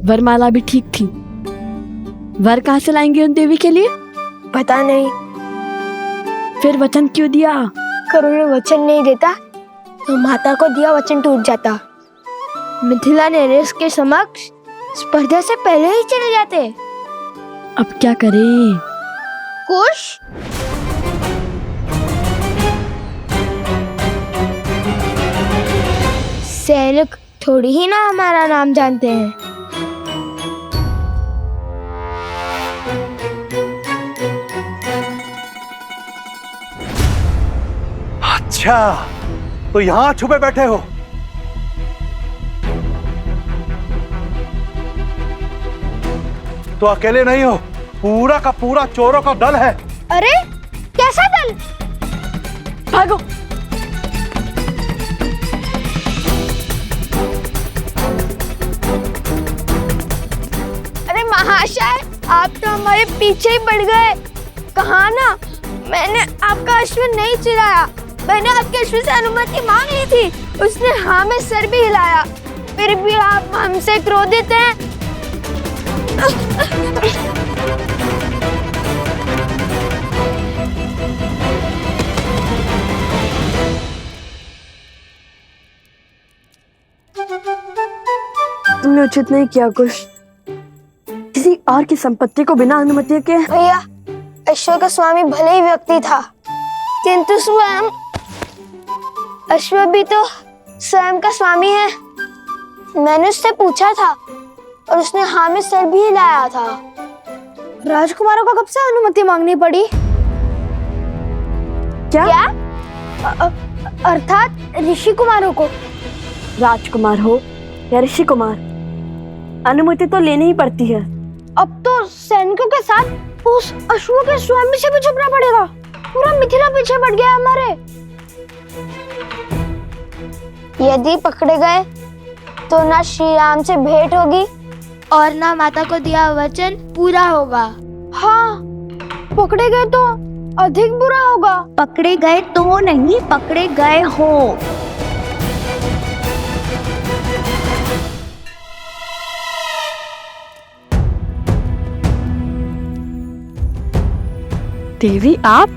वरमाला भी ठीक थी। वर कहाँ से लाएंगे उन देवी के लिए? पता नहीं। फिर वचन क्यों दिया? करुण वचन नहीं देता तो माता को दिया वचन टूट जाता। मिथिला नरेश के समक्ष स्पर्धा से पहले ही चले जाते। अब क्या करें? कुश सैनिक थोड़ी ही ना हमारा नाम जानते हैं। अच्छा, तो यहाँ छुपे बैठे हो? तो अकेले नहीं हो, पूरा का पूरा चोरों का दल है। अरे कैसा दल? भागो। अरे महाशय, आप तो हमारे पीछे ही पड़ गए। कहा ना, मैंने आपका अश्व नहीं चुराया। मैंने आपके अश्व से अनुमति मांग ली थी। उसने हाँ में सर भी हिलाया। फिर भी आप हमसे क्रोधित हैं। तुमने उचित नहीं किया कुश। किसी और की संपत्ति को बिना अनुमति के। भैया, अश्व का स्वामी भले ही व्यक्ति था, किंतु स्वयं अश्व भी तो स्वयं का स्वामी है। मैंने उससे पूछा था और उसने हाँ में सर भी हिलाया था। राजकुमारों को कब से अनुमति मांगनी पड़ी? क्या? अर्थात ऋषि कुमारों को। राजकुमार हो या ऋषि कुमार, अनुमति तो लेनी ही पड़ती है। अब तो सैनिकों के साथ उस अश्व के स्वामी से भी छुपना पड़ेगा। पूरा मिथिला पीछे पड़ गया हमारे। यदि पकड़े गए तो ना श्री राम से भेंट होगी और ना माता को दिया वचन पूरा होगा। हाँ, पकड़े गए तो अधिक बुरा होगा। पकड़े गए तो नहीं, पकड़े गए हो। देवी आप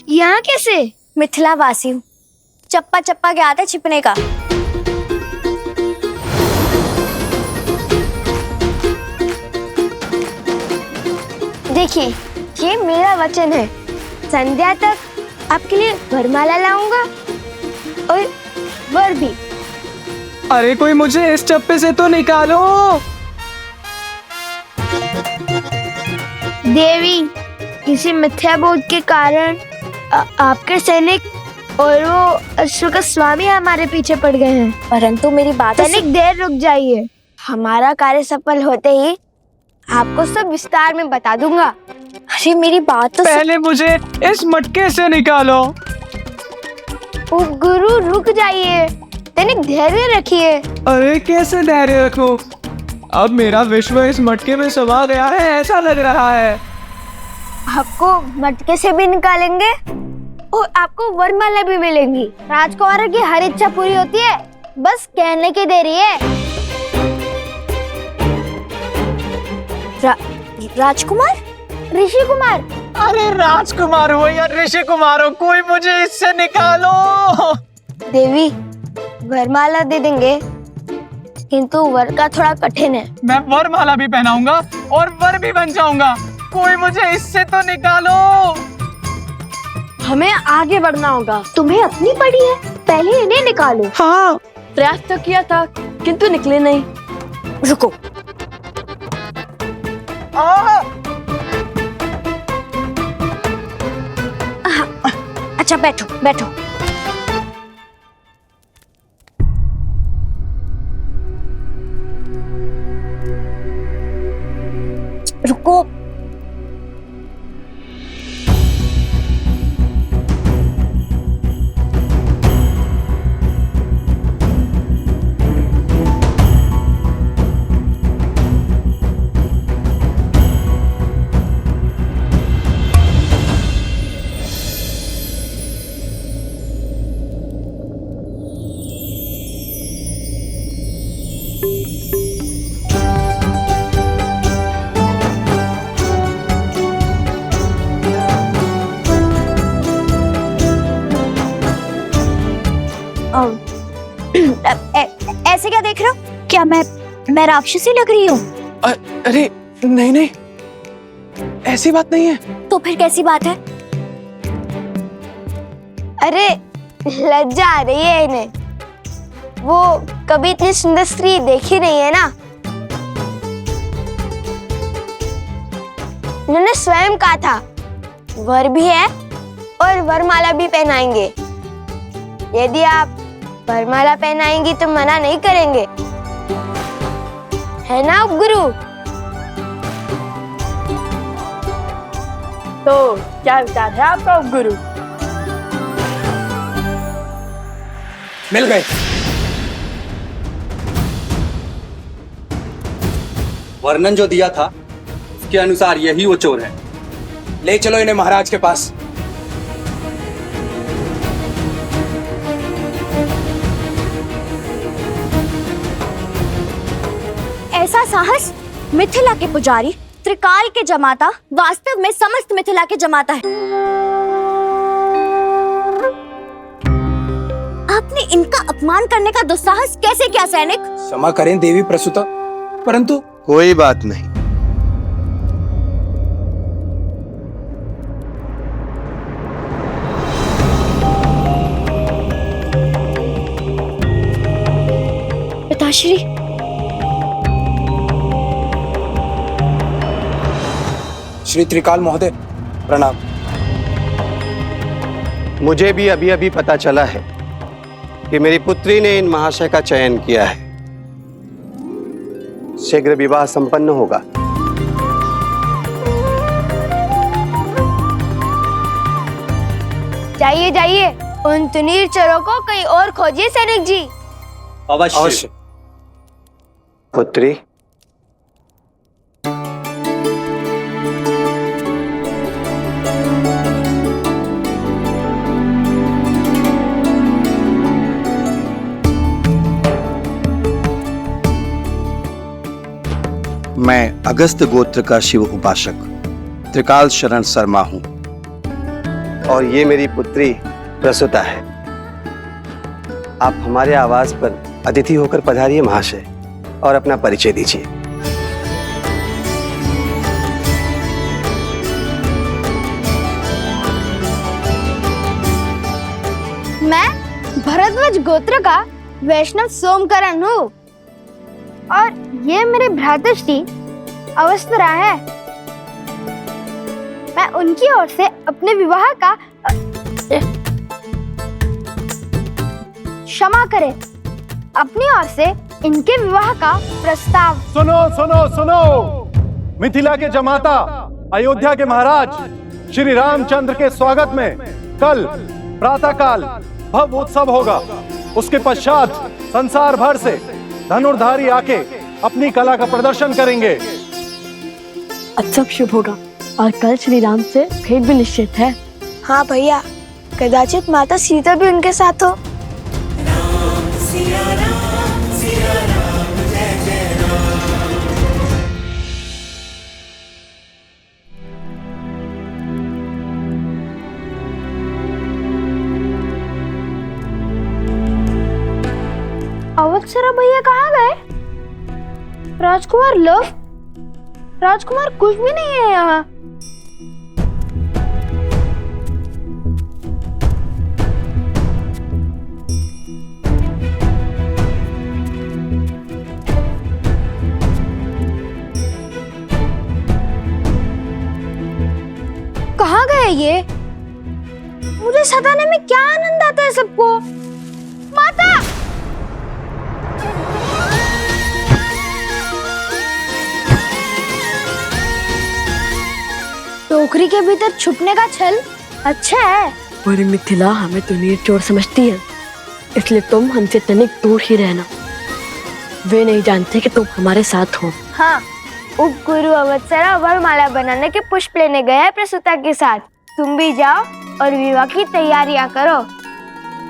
यहाँ कैसे? मिथिला वासी हूँ। चप्पा चप्पा क्या आता है छिपने का। देखिए, ये मेरा वचन है। संध्या तक आपके लिए वरमाला लाऊंगा और वर भी। अरे कोई मुझे इस चप्पे से तो निकालो। देवी, किसी मिथ्या बोध के कारण आपके सैनिक और वो अश्व का स्वामी हमारे पीछे पड़ गए हैं। परंतु मेरी बात सैनिक, देर रुक जाइए। हमारा कार्य सफल होते ही आपको सब विस्तार में बता दूंगा। अरे मेरी बात तो पहले मुझे इस मटके से निकालो। ओ गुरु, रुक जाइए। तनिक धैर्य रखिए। अरे कैसे धैर्य रखूं? अब मेरा विश्व इस मटके में समा गया है, ऐसा लग रहा है। आपको मटके से भी निकालेंगे और आपको वरमाला भी मिलेंगी। राजकुमार की हर इच्छा पूरी होती है, बस कहने की देरी है। राजकुमार? ऋषि कुमार? अरे राजकुमार हो या ऋषि कुमार हो, कोई मुझे इससे निकालो। देवी, वरमाला दे देंगे, किंतु वर का थोड़ा कठिन है। मैं वरमाला भी पहनाऊंगा और वर भी बन जाऊंगा। कोई मुझे इससे तो निकालो। हमें आगे बढ़ना होगा। तुम्हें अपनी पड़ी है, पहले इन्हें निकालो। हाँ, प्रयास तो किया था किंतु निकले नहीं। रुको। अच्छा बैठो बैठो। रुको। क्या मैं राक्षसी लग रही हूँ? अरे नहीं नहीं, ऐसी बात नहीं है। तो फिर कैसी बात है? अरे लज्जा आ रही है इन्हें, वो कभी इतनी सुंदर स्त्री देखी नहीं है ना। उन्होंने स्वयं कहा था वर भी है और वरमाला भी पहनाएंगे। यदि आप वरमाला पहनाएंगी तो मना नहीं करेंगे, है ना उपगुरु? तो क्या विचार है आपका उपगुरु? मिल गए। वर्णन जो दिया था उसके अनुसार यही वो चोर है। ले चलो इन्हें महाराज के पास। ऐसा साहस मिथिला के पुजारी, त्रिकाल के जमाता, वास्तव में समस्त मिथिला के जमाता है। आपने इनका अपमान करने का दुस्साहस कैसे किया सैनिक? क्षमा करें देवी प्रसूता, परंतु कोई बात नहीं। पिताश्री, श्री त्रिकाल महोदय प्रणाम। मुझे भी अभी अभी पता चला है कि मेरी पुत्री ने इन महाशय का चयन किया है। शीघ्र विवाह संपन्न होगा। जाइए जाइए, उन तुनीर चोरों को कहीं और खोजिए सैनिक जी। अवश्य। पुत्री, मैं अगस्त गोत्र का शिव उपासक त्रिकाल शरण शर्मा हूं। और ये मेरी पुत्री प्रसूता है। आप हमारे आवास पर अतिथि होकर पधारिए महाशय, और अपना परिचय दीजिए। मैं भरद्वाज गोत्र का वैष्णव सोमकरण हूँ, और ये मेरे भ्रातृश्री अवस्थरा है। मैं उनकी ओर से अपने विवाह का क्षमा करें, अपनी ओर से इनके विवाह का प्रस्ताव। सुनो सुनो सुनो, मिथिला के जमाता, अयोध्या के महाराज श्री रामचंद्र के स्वागत में कल प्रातःकाल भव्य उत्सव होगा। उसके पश्चात संसार भर से धनुर्धारी आके अपनी कला का प्रदर्शन करेंगे। अच्छा शुभ होगा, और कल श्री राम से भेंट भी निश्चित है। हाँ भैया, कदाचित माता सीता भी उनके साथ हो। अवत्सरा भैया कहाँ गए? राजकुमार लव, राजकुमार कुछ भी नहीं है यहाँ। कहाँ गए ये? मुझे सताने में क्या आनंद आता है सबको। माता! टोकरी के भीतर छुपने का छल अच्छा है। पूरी मिथिला हमें तुनीर चोर समझती है, इसलिए तुम हमसे तनिक दूर ही रहना। वे नहीं जानते कि तुम हमारे साथ हो। हाँ, उपगुरु अवत्सरा वरमाला बनाने के पुष्प लेने गया है प्रसूता के साथ। तुम भी जाओ और विवाह की तैयारियां करो।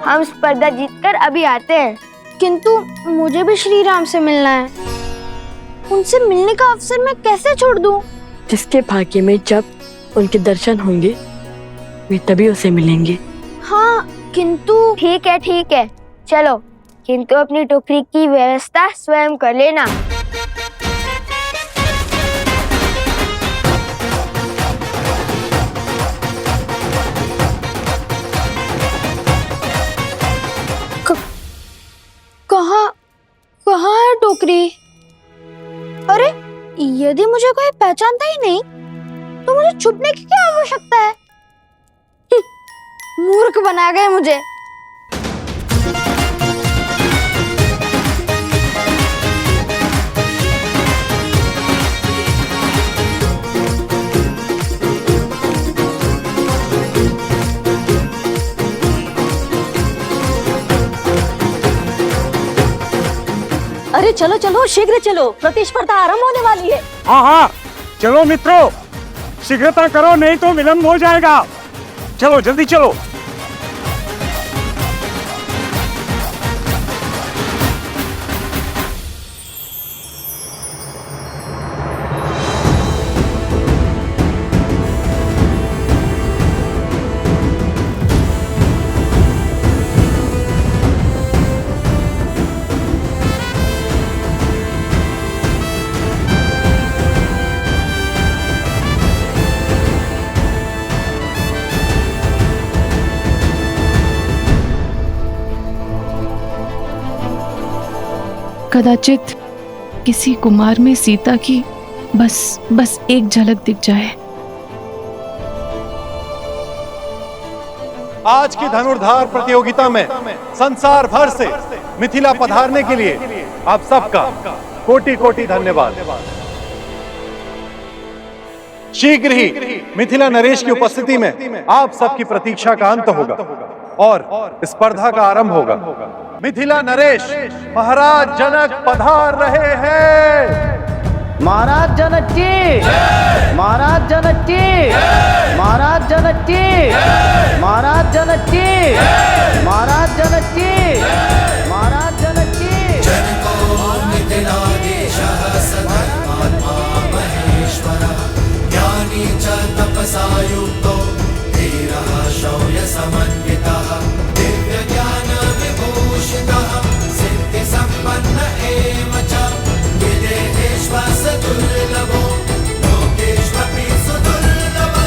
हम स्पर्धा जीतकर अभी आते हैं। किंतु मुझे भी श्री राम से मिलना है। उनसे मिलने का अवसर मैं कैसे छोड़ दूं? जिसके भाग्य में जब उनके दर्शन होंगे वे तभी उसे मिलेंगे। हाँ, किंतु ठीक है, चलो किंतु अपनी टोकरी की व्यवस्था स्वयं कर लेना। कहाँ है टोकरी? अरे यदि मुझे कोई पहचानता ही नहीं तो मुझे छुपने की क्या आवश्यकता है? मूर्ख बना गए मुझे। अरे चलो चलो, शीघ्र चलो, प्रतिस्पर्धा आरंभ होने वाली है। हाँ हाँ, चलो मित्रों, शीघ्रता करो नहीं तो विलंब हो जाएगा। चलो जल्दी चलो। कदाचित किसी कुमार में सीता की बस एक झलक दिख जाए। आज की धनुर्धार प्रतियोगिता में संसार भर से मिथिला पधारने के लिए आप सबका कोटि कोटि धन्यवाद। शीघ्र ही मिथिला नरेश की उपस्थिति में आप सबकी प्रतीक्षा का अंत होगा और स्पर्धा का आरंभ होगा। मिथिला नरेश महाराज जनक पधार रहे हैं। महाराज जनक जी, महाराज जनक जी, महाराज जनक जी, महाराज जनक जी, महाराज जनक जी, महाराज जनक जी। जनको मिथिलाधीशः सधर्मात्मा महेश्वरः, ज्ञानी च तपसा युक्तो धीरः शौर्य समन्वितः, दिव्य ज्ञान विभूषितः, सिद्धि संपन्न एव च, विदेहेश्वर दुर्लभो लोकेष्वपि सुदुर्लभः।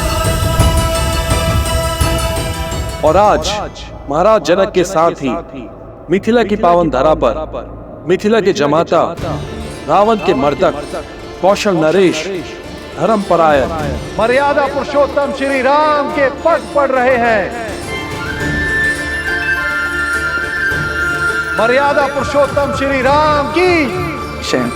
और आज महाराज जनक के साथ ही मिथिला की पावन धरा पर मिथिला के जमाता, रावण के मर्दक कौशल नरेश, धर्मपरायण, मर्यादा पुरुषोत्तम श्री राम के पग पड़ रहे हैं। मर्यादा पुरुषोत्तम श्री राम की शैन।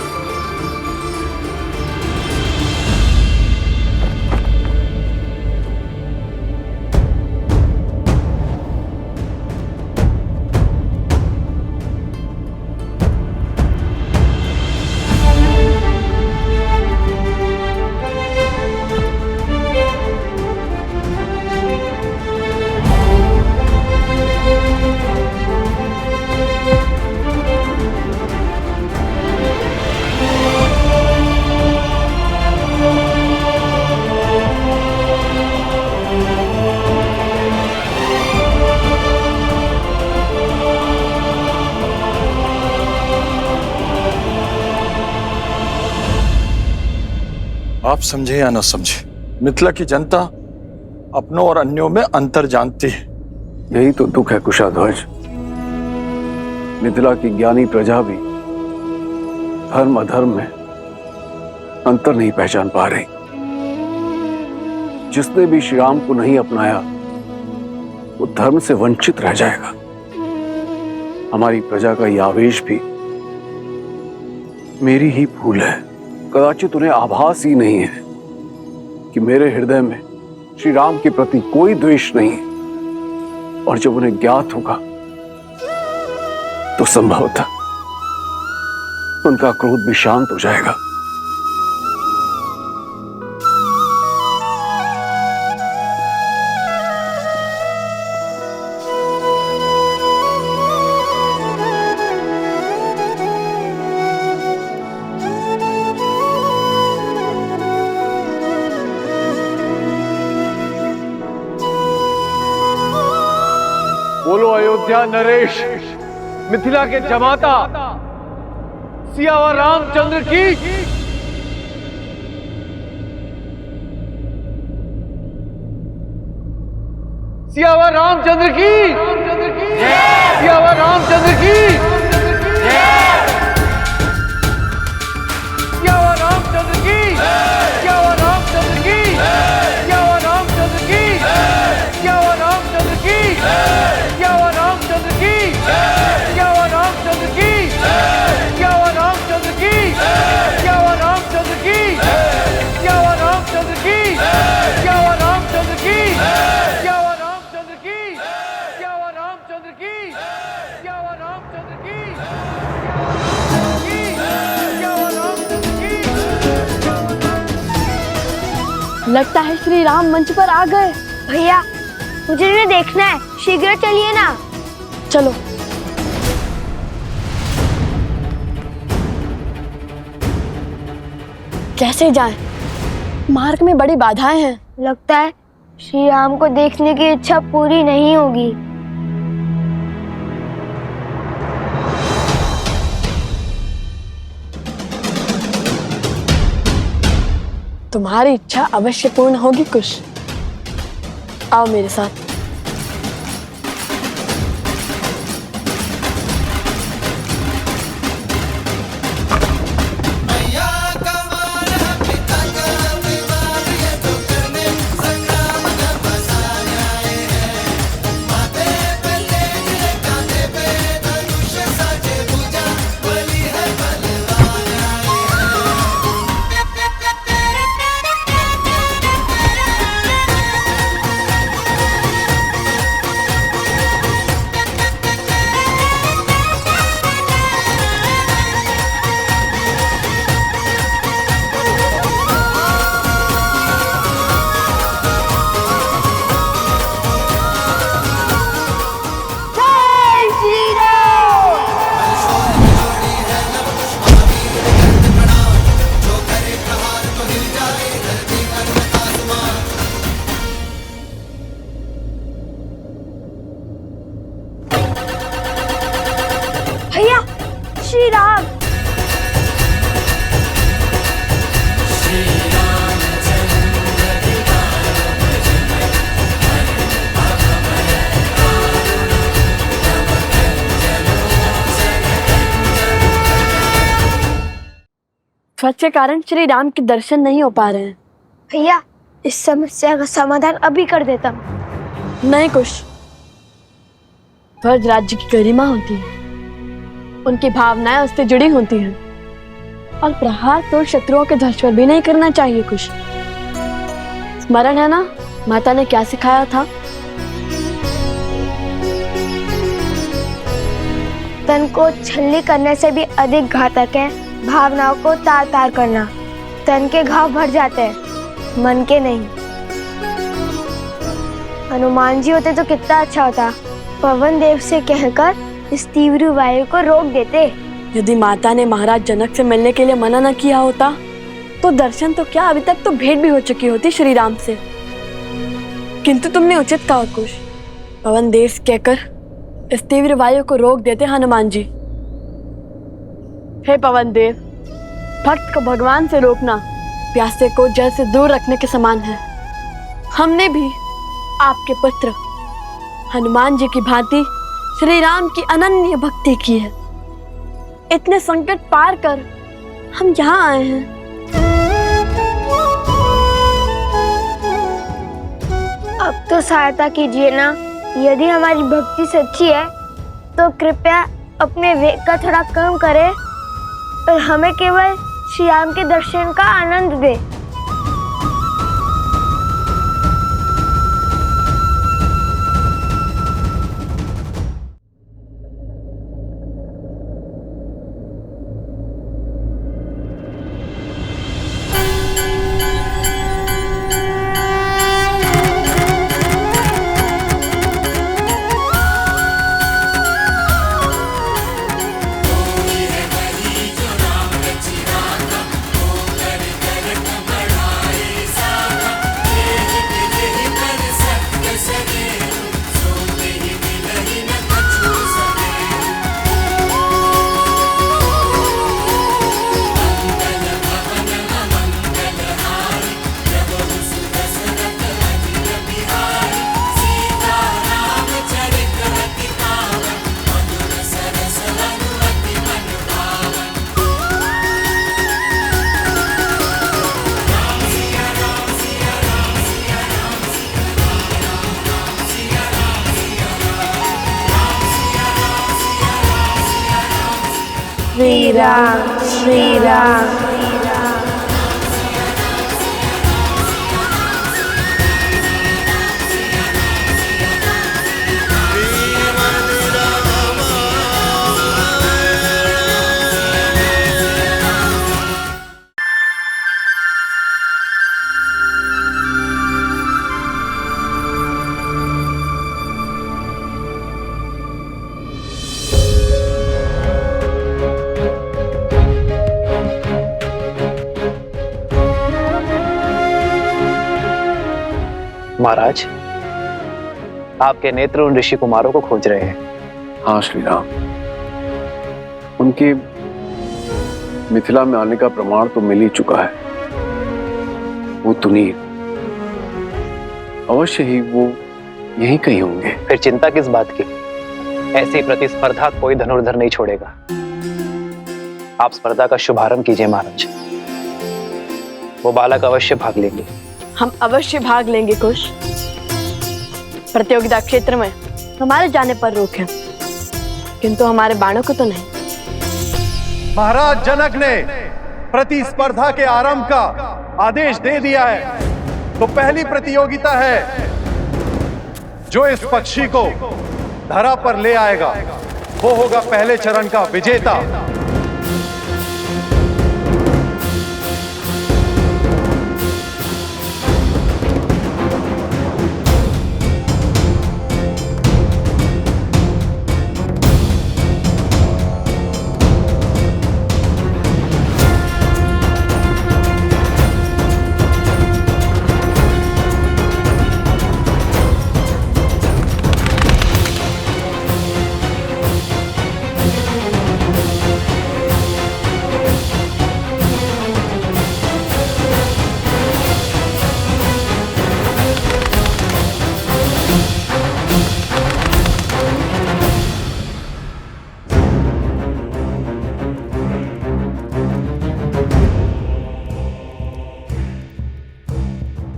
आप समझे या न समझे, मिथिला की जनता अपनों और अन्यों में अंतर जानती है। यही तो दुख है कुशाध्वज। मिथिला की ज्ञानी प्रजा भी धर्म अधर्म में अंतर नहीं पहचान पा रही। जिसने भी श्री राम को नहीं अपनाया वो धर्म से वंचित रह जाएगा। हमारी प्रजा का यह आवेश भी मेरी ही भूल है। कदाचित उन्हें आभास ही नहीं है कि मेरे हृदय में श्री राम के प्रति कोई द्वेष नहीं है, और जब उन्हें ज्ञात होगा तो संभवतः उनका क्रोध भी शांत हो जाएगा। बोलो अयोध्या नरेश, मिथिला के जमाता सियावर रामचंद्र की सियावर रामचंद्र की सियावर रामचंद्र की सियावर रामचंद्र की सियावर रामचंद्र की सियावर रामचंद्र की सियावर रामचंद्र की सियावर रामचंद्र की सियावर रामचंद्र की सियावर रामचंद्र की सियावर रामचंद्र की सियावर रामचंद्र की सियावर रामचंद्र की सियावर रामचंद्र की सियावर रामचंद्र की सियावर रामचंद्र की सियावर रामचंद्र की। लगता है श्री राम मंच पर आ गए। भैया मुझे इन्हें देखना है, शीघ्र चलिए ना। चलो। कैसे जाएं? मार्ग में बड़ी बाधाएं हैं। लगता है श्री राम को देखने की इच्छा पूरी नहीं होगी। तुम्हारी इच्छा अवश्य पूर्ण होगी कुश। आओ मेरे साथ। श्री राम। ध्वज के कारण श्री राम के दर्शन नहीं हो पा रहे हैं। भैया इस समस्या का समाधान अभी कर देता हूँ। नहीं कुश, ध्वज राज्य की गरिमा होती है, उनकी भावनाएं उससे जुड़ी होती हैं, और प्रहार तो शत्रुओं के ध्वज पर भी नहीं करना चाहिए। कुश स्मरण है ना माता ने क्या सिखाया था? तन को छलनी करने से भी अधिक घातक है भावनाओं को तार तार करना। तन के घाव भर जाते हैं, मन के नहीं। हनुमान जी होते तो कितना अच्छा होता। पवन देव से कहकर इस तीव्र वायु को रोक देते। यदि माता ने महाराज जनक से मिलने के लिए मना न किया होता तो दर्शन तो क्या, अभी तक तो भेंट भी हो चुकी होती श्री राम से। किंतु तुमने उचित कहा कुश, पवन देव कहकर इस तीव्र वायु को रोक देते हनुमान जी। हे पवन देव, भक्त को भगवान से रोकना प्यासे को जल से दूर रखने के समान है। हमने भी आपके पुत्र हनुमान जी की भांति श्री राम की अनन्य भक्ति की है। इतने संकट पार कर हम यहाँ आए हैं। अब तो सहायता कीजिए ना। यदि हमारी भक्ति सच्ची है तो कृपया अपने वेग का थोड़ा कम करें और हमें केवल श्री राम के दर्शन का आनंद दे। राम श्री राम। महाराज, आपके नेत्र उन ऋषि कुमारों को खोज रहे हैं। हाँ श्री राम, उनके मिथिला में आने का प्रमाण तो मिल ही चुका है। वो तुनीर, अवश्य ही वो यहीं कहीं होंगे। फिर चिंता किस बात की? ऐसी प्रतिस्पर्धा कोई धनुर्धर नहीं छोड़ेगा। आप स्पर्धा का शुभारंभ कीजिए महाराज। वो बालक अवश्य भाग लेंगे। हम अवश्य भाग लेंगे कुश। प्रतियोगिता क्षेत्र में हमारे जाने पर रोक है, किंतु हमारे बाणों को तो नहीं। महाराज जनक ने प्रतिस्पर्धा के आरंभ का आदेश दे दिया है, तो पहली प्रतियोगिता है जो इस पक्षी को धरा पर ले आएगा वो होगा पहले चरण का विजेता।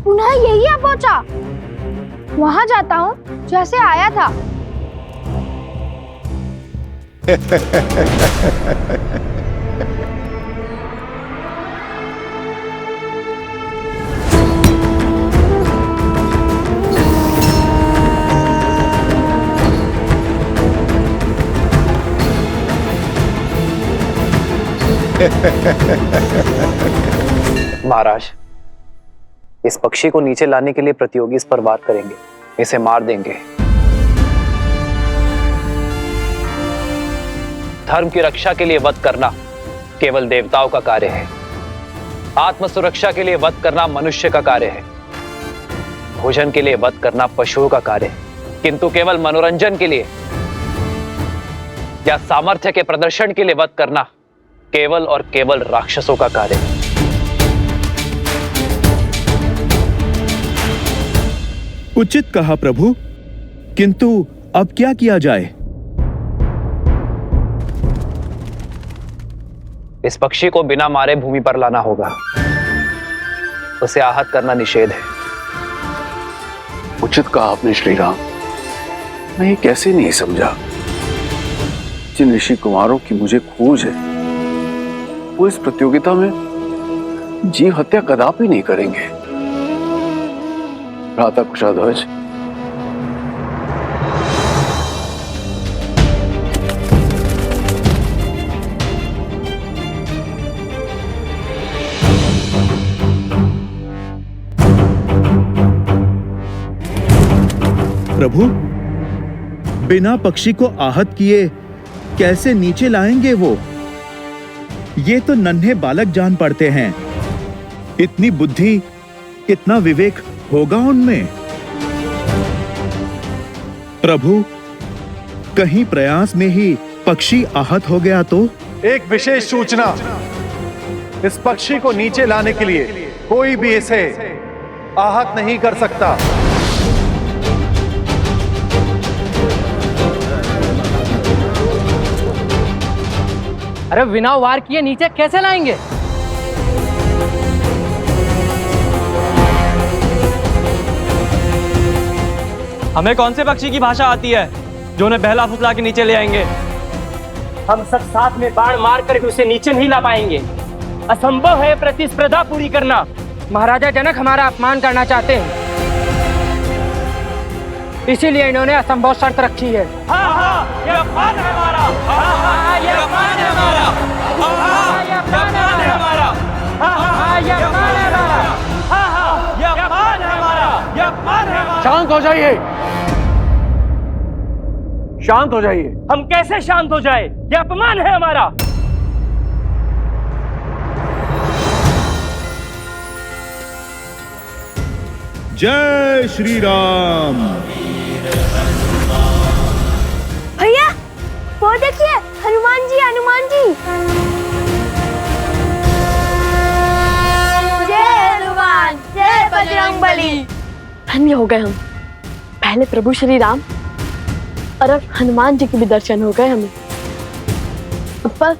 पुनः यही आ पहुंचा। वहां जाता हूँ जैसे आया था। महाराज, इस पक्षी को नीचे लाने के लिए प्रतियोगी इस पर वार करेंगे, इसे मार देंगे। धर्म की रक्षा के लिए वध करना केवल देवताओं का कार्य है। आत्म सुरक्षा के लिए वध करना मनुष्य का कार्य है। भोजन के लिए वध करना पशुओं का कार्य है, किंतु केवल मनोरंजन के लिए या सामर्थ्य के प्रदर्शन के लिए वध करना केवल और केवल राक्षसों का कार्य है। उचित कहा प्रभु, किंतु अब क्या किया जाए? इस पक्षी को बिना मारे भूमि पर लाना होगा। उसे आहत करना निषेध है। उचित कहा आपने श्री राम। मैं ये कैसे नहीं समझा। जिन ऋषि कुमारों की मुझे खोज है वो इस प्रतियोगिता में जीव हत्या कदापि नहीं करेंगे। भ्राता कुशाध्वज, प्रभु, बिना पक्षी को आहत किए कैसे नीचे लाएंगे वो? ये तो नन्हे बालक जान पड़ते हैं। इतनी बुद्धि, इतना विवेक होगा उनमें? प्रभु, कहीं प्रयास में ही पक्षी आहत हो गया तो? एक विशेष सूचना, इस पक्षी को नीचे लाने के लिए कोई भी इसे आहत नहीं कर सकता। अरे बिना वार किए नीचे कैसे लाएंगे? हमें कौन से पक्षी की भाषा आती है जो उन्हें बहला फुसला के नीचे ले आएंगे? हम सब साथ में बाण मार कर भी उसे नीचे नहीं ला पाएंगे। असंभव है प्रतिस्पर्धा पूरी करना। महाराजा जनक हमारा अपमान करना चाहते हैं, इसीलिए इन्होंने असंभव शर्त रखी है। हाँ हाँ, ये अपमान है हमारा। हाँ हाँ, ये अपमान है हमारा। हाँ हाँ, ये अपमान है हमारा। हाँ हाँ, ये अपमान है हमारा। हाँ हाँ, ये अपमान है हमारा। ये अपमान है हमारा। शांत हो जाइए, शांत हो जाइए। हम कैसे शांत हो जाए? ये अपमान है हमारा। जय श्री राम। भैया वो देखिए, हनुमान जी, हनुमान जी। जय हनुमान, जय बजरंगबली। धन्य हो गए हम। पहले प्रभु श्री राम और अब हनुमान जी के भी दर्शन हो गए हमें। ऊपर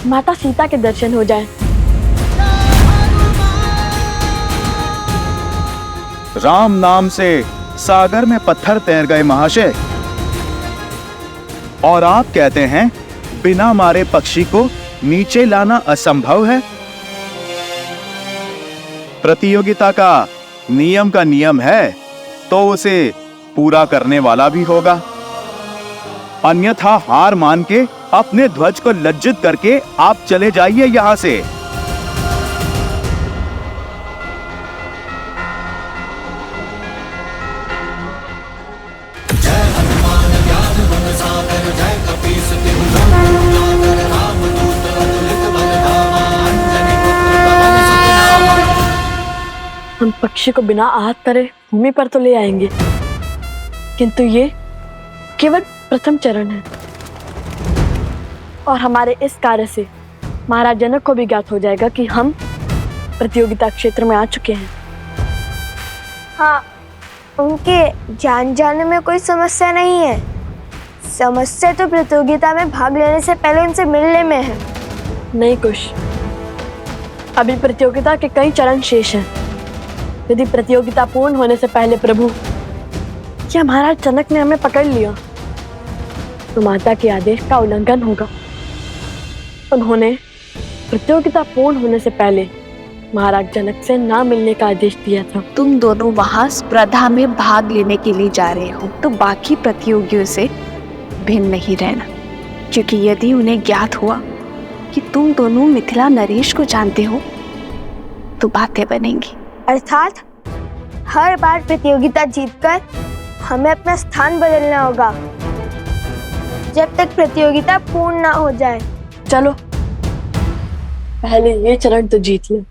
माता सीता के दर्शन हो जाए। राम नाम से सागर में पत्थर तैर गए महाशय, और आप कहते हैं बिना मारे पक्षी को नीचे लाना असंभव है। प्रतियोगिता का नियम है तो उसे पूरा करने वाला भी होगा, अन्यथा हार मान के अपने ध्वज को लज्जित करके आप चले जाइए यहां से। हम पक्षी को बिना आहत करे भूमि पर तो ले आएंगे, किंतु ये केवल प्रथम चरण है और हमारे इस कार्य से महाराज जनक को भी ज्ञात हो जाएगा कि हम प्रतियोगिता क्षेत्र में आ चुके हैं। हाँ, उनके जान जाने में कोई समस्या नहीं है। समस्या तो प्रतियोगिता में भाग लेने से पहले उनसे मिलने में है। नहीं कुश, अभी प्रतियोगिता के कई चरण शेष हैं। यदि प्रतियोगिता पूर्ण होने से पहले प्रभु या महाराज जनक ने हमें पकड़ लिया तो माता के आदेश का उल्लंघन होगा। उन्होंने प्रतियोगिता पूर्ण होने से पहले महाराज जनक से ना मिलने का आदेश दिया था। तुम दोनों वहां स्पर्धा में भाग लेने के लिए जा रहे हो तो बाकी प्रतियोगियों से भिन्न नहीं रहना, क्योंकि यदि उन्हें ज्ञात हुआ कि तुम दोनों मिथिला नरेश को जानते हो तो बातें बनेंगी। अर्थात हर बार प्रतियोगिता जीतकर हमें अपना स्थान बदलना होगा जब तक प्रतियोगिता पूर्ण ना हो जाए। चलो पहले ये चरण तो जीत ले।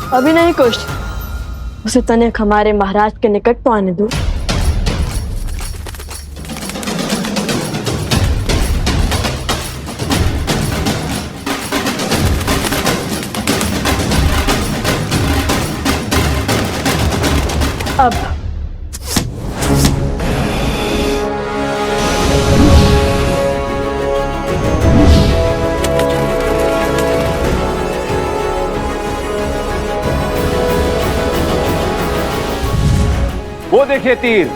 अभी नहीं कुछ, उसे तनिक हमारे महाराज के निकट तो आने दो। अब वो देखिए तीर।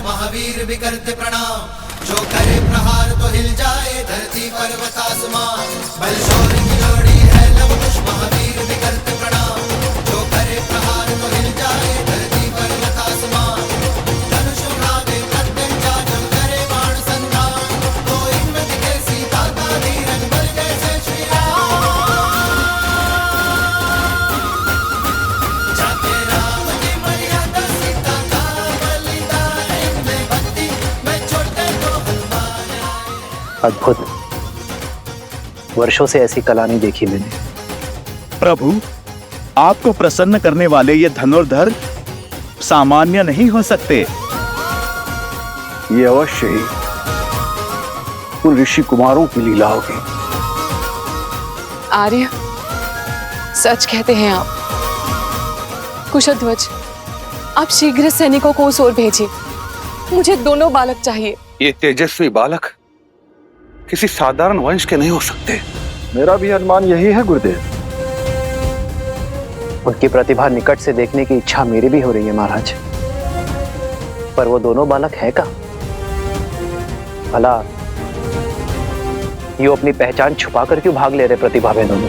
महावीर भी करते प्रणाम, जो करे प्रहार तो हिल जाए धरती पर्वत आसमान। बलशौरी की जोड़ी है लव कुश महावीर भी करते प्रणाम, जो करे प्रहार तो हिल जाए धरती पर्वत आसमान। धनुष उठावे प्रत्यंचा जब करे बाण संधान, तो इनमें दिखे सीता का धीरज बल जैसे श्री राम। अद्भुत। वर्षों से ऐसी कला नहीं देखी मैंने। प्रभु, आपको प्रसन्न करने वाले ये धनुर्धर सामान्य नहीं हो सकते। ये अवश्य ही उन ऋषि कुमारों की लीला होगी। आर्य, सच कहते हैं आप। कुशध्वज, आप शीघ्र सैनिकों को उस ओर भेजिए। मुझे दोनों बालक चाहिए। ये तेजस्वी बालक किसी साधारण वंश के नहीं हो सकते। मेरा भी अनुमान यही है गुरुदेव। उनकी प्रतिभा निकट से देखने की इच्छा मेरी भी हो रही है महाराज, पर वो दोनों बालक है का? भला ये अपनी पहचान छुपाकर क्यों भाग ले रहे प्रतिभा में दोनों?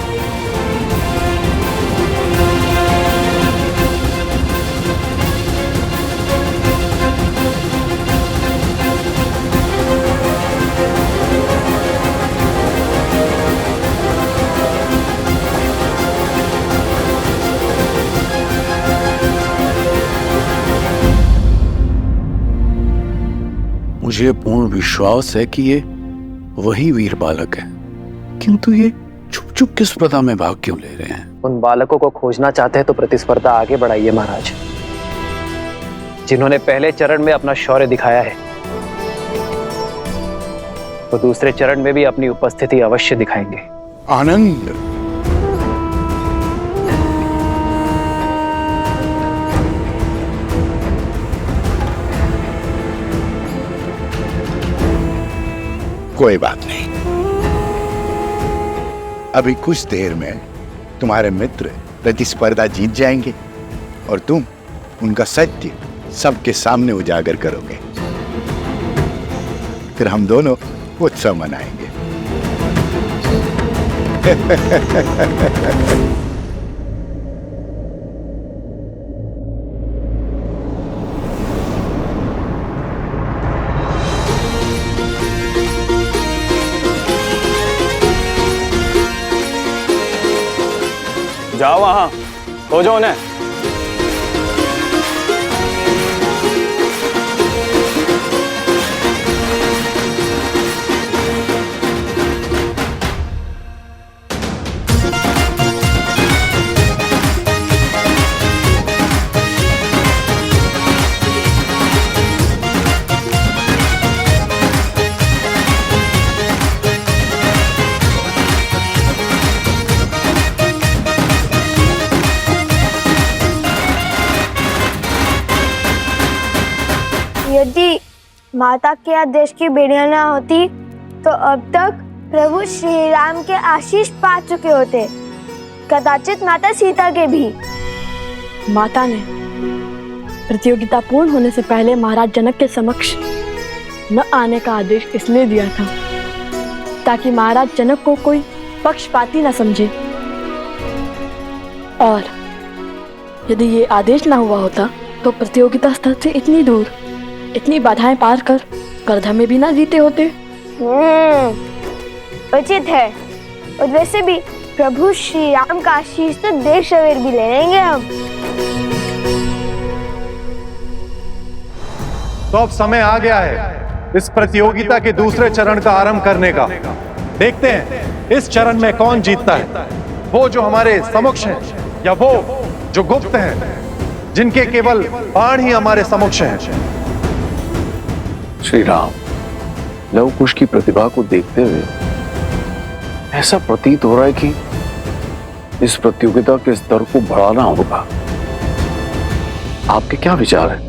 मुझे पूर्ण विश्वास है कि ये वही वीर बालक है, किंतु ये छुप छुप किस स्पर्धा में भाग क्यों ले रहे हैं? उन बालकों को खोजना चाहते हैं तो प्रतिस्पर्धा आगे बढ़ाइए महाराज। जिन्होंने पहले चरण में अपना शौर्य दिखाया है, वो दूसरे चरण में भी अपनी उपस्थिति अवश्य दिखाएंगे। आनंद, कोई बात नहीं, अभी कुछ देर में तुम्हारे मित्र प्रतिस्पर्धा जीत जाएंगे और तुम उनका सत्य सबके सामने उजागर करोगे। फिर हम दोनों उत्सव मनाएंगे। जाओ वहां, खोजो उन्हें। यदि माता के आदेश की बेड़ियां ना होती तो अब तक प्रभु श्री राम के आशीष पा चुके होते, कदाचित माता सीता के भी। माता ने प्रतियोगिता पूर्ण होने से पहले महाराज जनक के समक्ष न आने का आदेश इसलिए दिया था ताकि महाराज जनक को कोई पक्षपाती न समझे, और यदि ये आदेश ना हुआ होता तो प्रतियोगिता स्थल से इतनी दूर, इतनी बाधाएं पार कर स्पर्धा में भी ना जीते होते। उचित है। और वैसे भी प्रभु श्री राम का आशीष तो देर सवेर भी ले लेंगे हम। तो अब समय आ गया है इस प्रतियोगिता के दूसरे चरण का आरंभ करने का। देखते हैं इस चरण में कौन जीतता है, वो जो हमारे समक्ष हैं या वो जो गुप्त हैं, जिनके केवल बाण ही हमारे समक्ष हैं। श्री राम, लव कुश की प्रतिभा को देखते हुए ऐसा प्रतीत हो रहा है कि इस प्रतियोगिता के स्तर को बढ़ाना होगा। आपके क्या विचार है?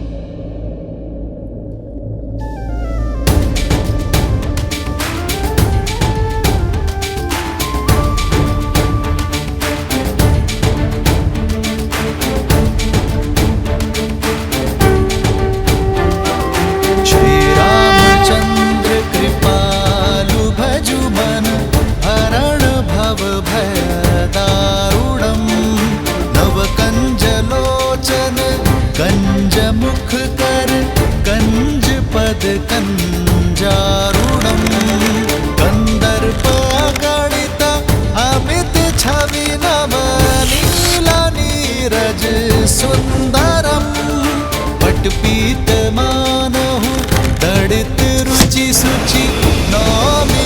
कंजारूणम कंदर्पगणित अमित छवि नव नीला नीरज सुंदरम पटपीत मानहु दड़ित रुचि सुचि नौमि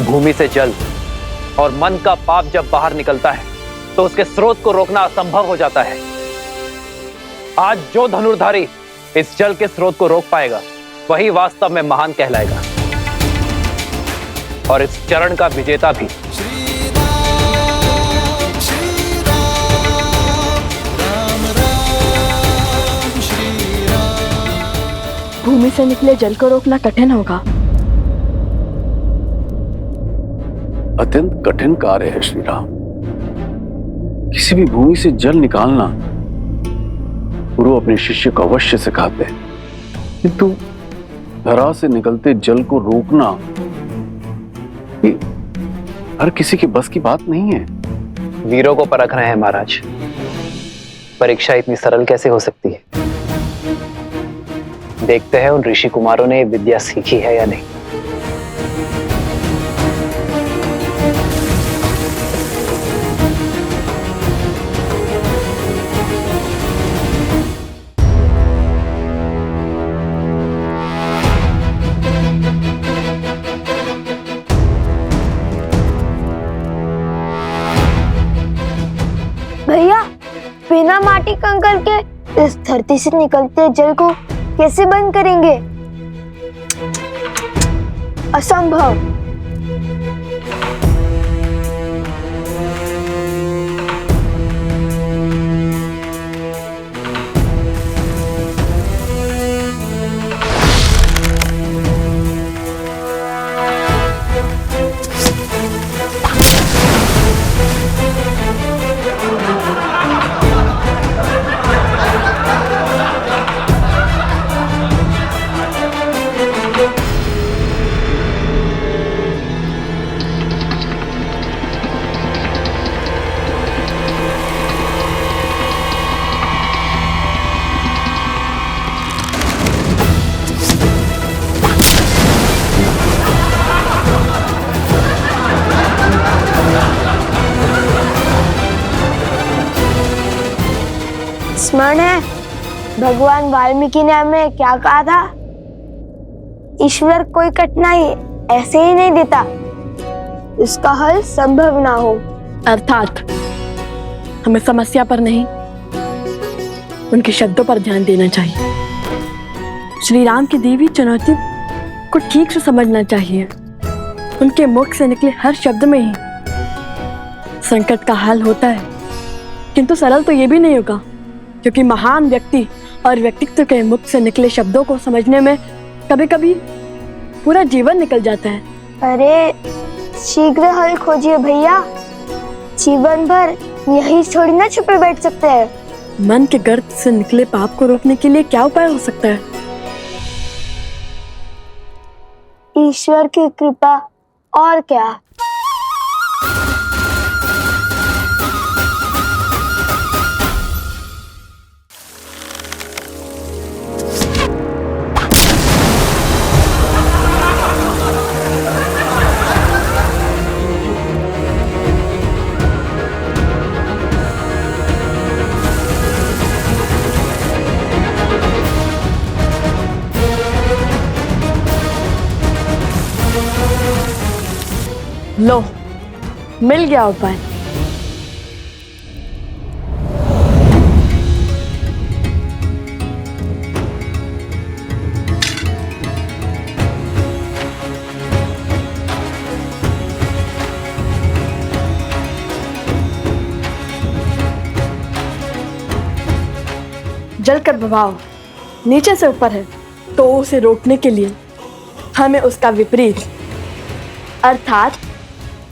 भूमि से जल और मन का पाप जब बाहर निकलता है तो उसके स्रोत को रोकना असंभव हो जाता है। आज जो धनुर्धारी इस जल के स्रोत को रोक पाएगा वही वास्तव में महान कहलाएगा और इस चरण का विजेता भी। भूमि से निकले जल को रोकना कठिन होगा। अत्यंत कठिन कार्य है श्री राम। किसी भी भूमि से जल निकालना गुरु अपने शिष्य को अवश्य सिखाते हैं, किंतु धरा से निकलते जल को रोकना ये हर किसी के बस की बात नहीं है। वीरों को परख रहे हैं महाराज। परीक्षा इतनी सरल कैसे हो सकती है? देखते हैं उन ऋषि कुमारों ने विद्या सीखी है या नहीं। भैया, बिना माटी कंकड़ के इस धरती से निकलते जल को कैसे बंद करेंगे? असंभव। स्मरण है भगवान वाल्मीकि ने हमें क्या कहा था? ईश्वर कोई कठिनाई ऐसे ही नहीं देता इसका हल संभव ना हो। अर्थात हमें समस्या पर नहीं, उनके शब्दों पर ध्यान देना चाहिए। श्री राम की दी हुई चुनौती को ठीक से समझना चाहिए। उनके मुख से निकले हर शब्द में ही संकट का हल होता है, किंतु सरल तो ये भी नहीं होगा, क्योंकि महान व्यक्ति और व्यक्तित्व के मुख से निकले शब्दों को समझने में कभी कभी पूरा जीवन निकल जाता है। अरे शीघ्र हल खोजिए भैया, जीवन भर यही थोड़ी ना छुपे बैठ सकते हैं। मन के गर्त से निकले पाप को रोकने के लिए क्या उपाय हो सकता है? ईश्वर की कृपा, और क्या। लो, मिल गया उपाय। जल का प्रभाव नीचे से ऊपर है, तो उसे रोकने के लिए हमें उसका विपरीत अर्थात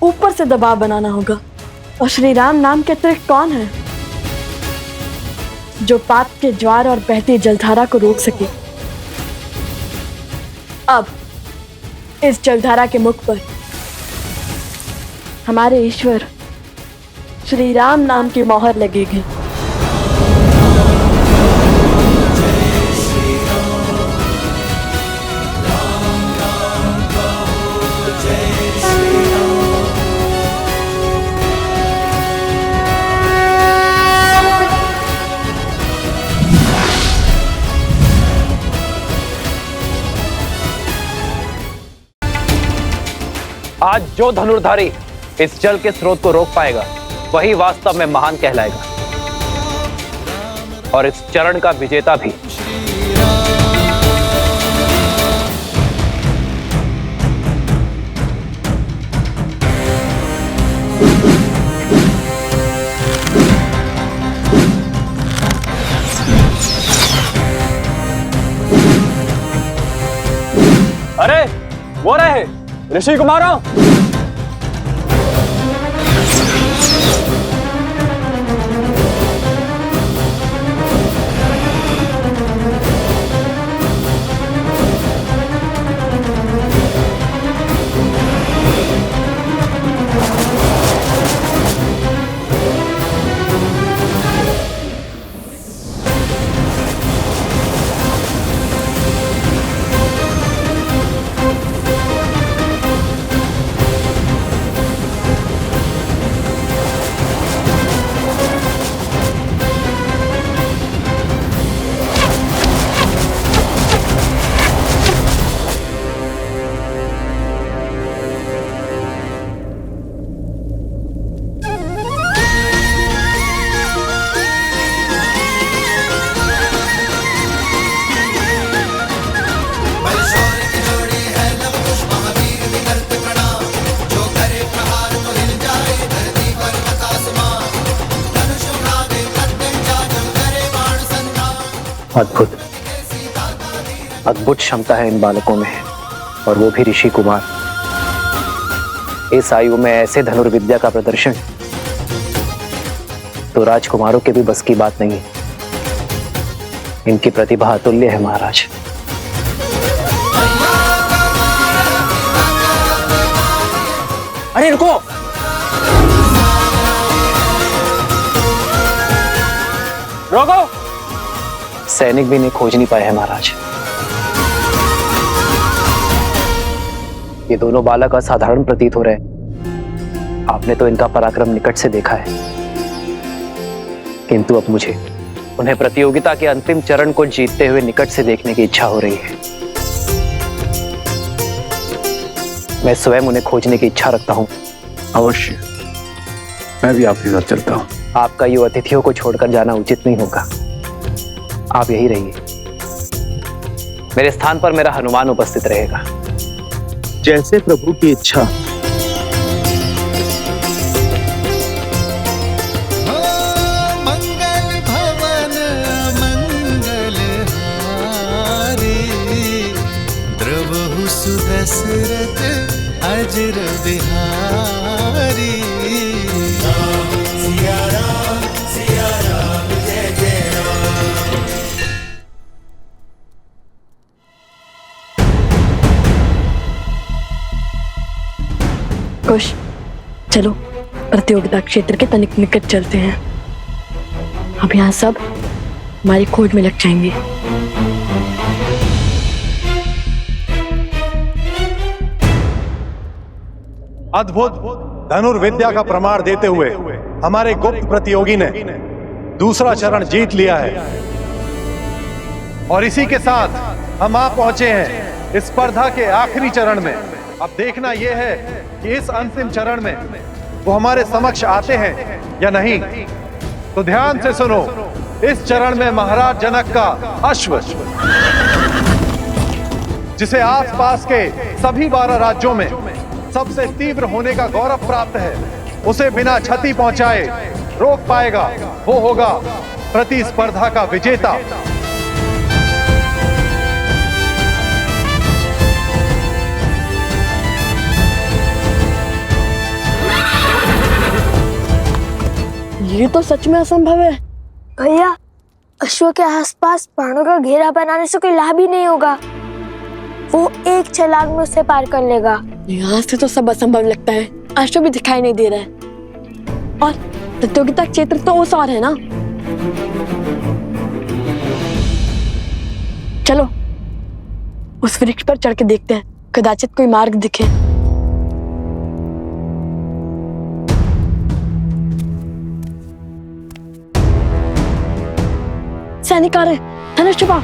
ऊपर से दबाव बनाना होगा। और श्री राम नाम के अतिरिक्त कौन है जो पाप के ज्वार और बहती जलधारा को रोक सके? अब इस जलधारा के मुख पर हमारे ईश्वर श्री राम नाम की मोहर लगेगी। आज जो धनुर्धारी इस जल के स्रोत को रोक पाएगा वही वास्तव में महान कहलाएगा, और इस चरण का विजेता भी। अरे वो रहे ऋषि कुमारों। अद्भुत अद्भुत क्षमता है इन बालकों में, और वो भी ऋषि कुमार। इस आयु में ऐसे धनुर्विद्या का प्रदर्शन तो राजकुमारों के भी बस की बात नहीं है। इनकी प्रतिभा अतुल्य है महाराज। अरे रुको, रोको। सैनिक भी इन्हें खोज नहीं पाए हैं महाराज। ये दोनों बालक असाधारण प्रतीत हो रहे हैं। आपने तो इनका पराक्रम निकट से देखा है, किंतु अब मुझे उन्हें प्रतियोगिता के अंतिम चरण को जीतते हुए निकट से देखने की इच्छा हो रही है। मैं स्वयं उन्हें खोजने की इच्छा रखता हूं। अवश्य, मैं भी आपके साथ चलता हूं। आपका यूं अतिथियों को छोड़कर जाना उचित नहीं होगा। आप यही रहिए, मेरे स्थान पर मेरा हनुमान उपस्थित रहेगा। जैसे प्रभु की इच्छा। मंगल भवन मंगल हारी, द्रवहु सुदशरथ अजर बिहारी। सिया राम जय जय राम। कुश, चलो प्रतियोगिता क्षेत्र के तनिक निकट चलते हैं। अब यहाँ सब हमारी खोज में लग जाएंगे। अद्भुत धनुर्विद्या का प्रमाण देते हुए हमारे गुप्त प्रतियोगी ने दूसरा चरण जीत लिया है, और इसी के साथ हम आ पहुंचे हैं इस स्पर्धा के आखिरी चरण में। अब देखना यह है कि इस अंतिम चरण में वो हमारे समक्ष आते हैं या नहीं। तो ध्यान से सुनो, इस चरण में महाराज जनक का अश्व, जिसे आसपास के सभी 12 राज्यों में सबसे तीव्र होने का गौरव प्राप्त है, उसे बिना क्षति पहुंचाए रोक पाएगा वो होगा प्रतिस्पर्धा का विजेता। ये तो सच में असंभव है। भैया, अश्व के आसपास बाणों का घेरा बनाने से कोई लाभ ही नहीं होगा। वो एक छलांग में उसे पार कर लेगा। यहाँ से तो सब असंभव लगता है। अश्व भी दिखाई नहीं दे रहा है, और प्रतियोगिता क्षेत्र तो उस और है ना। चलो उस वृक्ष पर चढ़ के देखते हैं, कदाचित कोई मार्ग दिखे। सैनिक आ रहे, धनुष छुपा।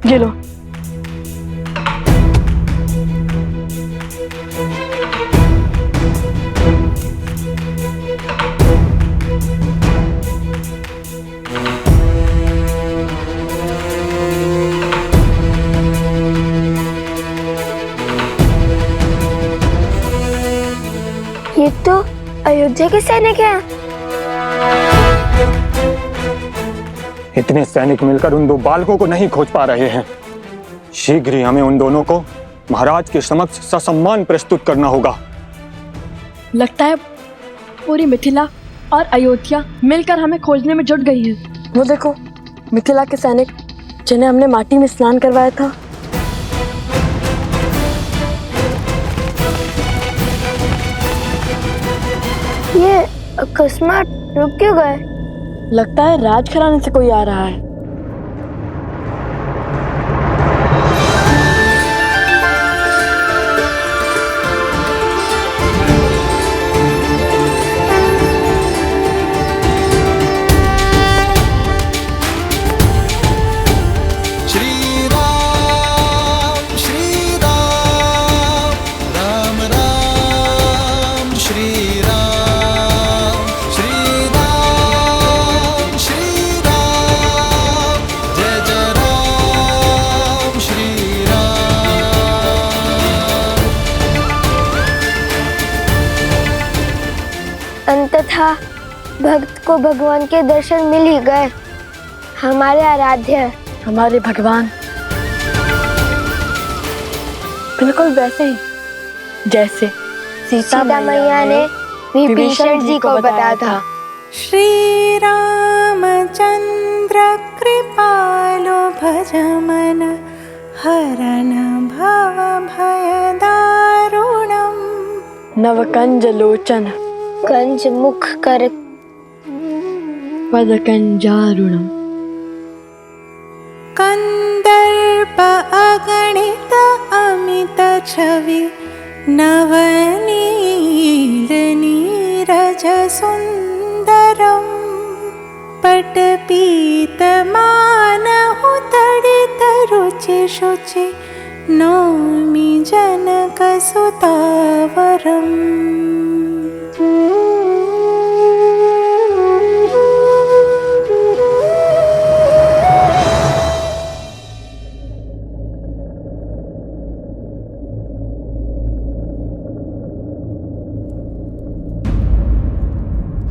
ये लो। ये तो अयोध्या के सैनिक हैं। इतने सैनिक मिलकर उन दो बालकों को नहीं खोज पा रहे हैं। शीघ्र ही हमें उन दोनों को महाराज के समक्ष ससम्मान प्रस्तुत करना होगा। लगता है पूरी मिथिला और अयोध्या मिलकर हमें खोजने में जुट गई है। वो देखो, मिथिला के सैनिक जिन्हें हमने माटी में स्नान करवाया था। ये अकस्मात रुक क्यों गए? लगता है राजघराने से कोई आ रहा है। अंततः भक्त को भगवान के दर्शन मिल ही गए। हमारे आराध्य, हमारे भगवान, बिल्कुल वैसे ही जैसे सीता मैया ने विभीषण जी को बताया था। श्री रामचंद्र कृपालो भजमन हरन भव भय दारुणम। नवकंज लोचन कंज मुख कर पदकंजारुणम। कंदर्प अगणित अमित छवि नवनील नीरज सुंदरम। पटपीत मानहु तडित रुचि शुचि नौमि जनक सुतावरम।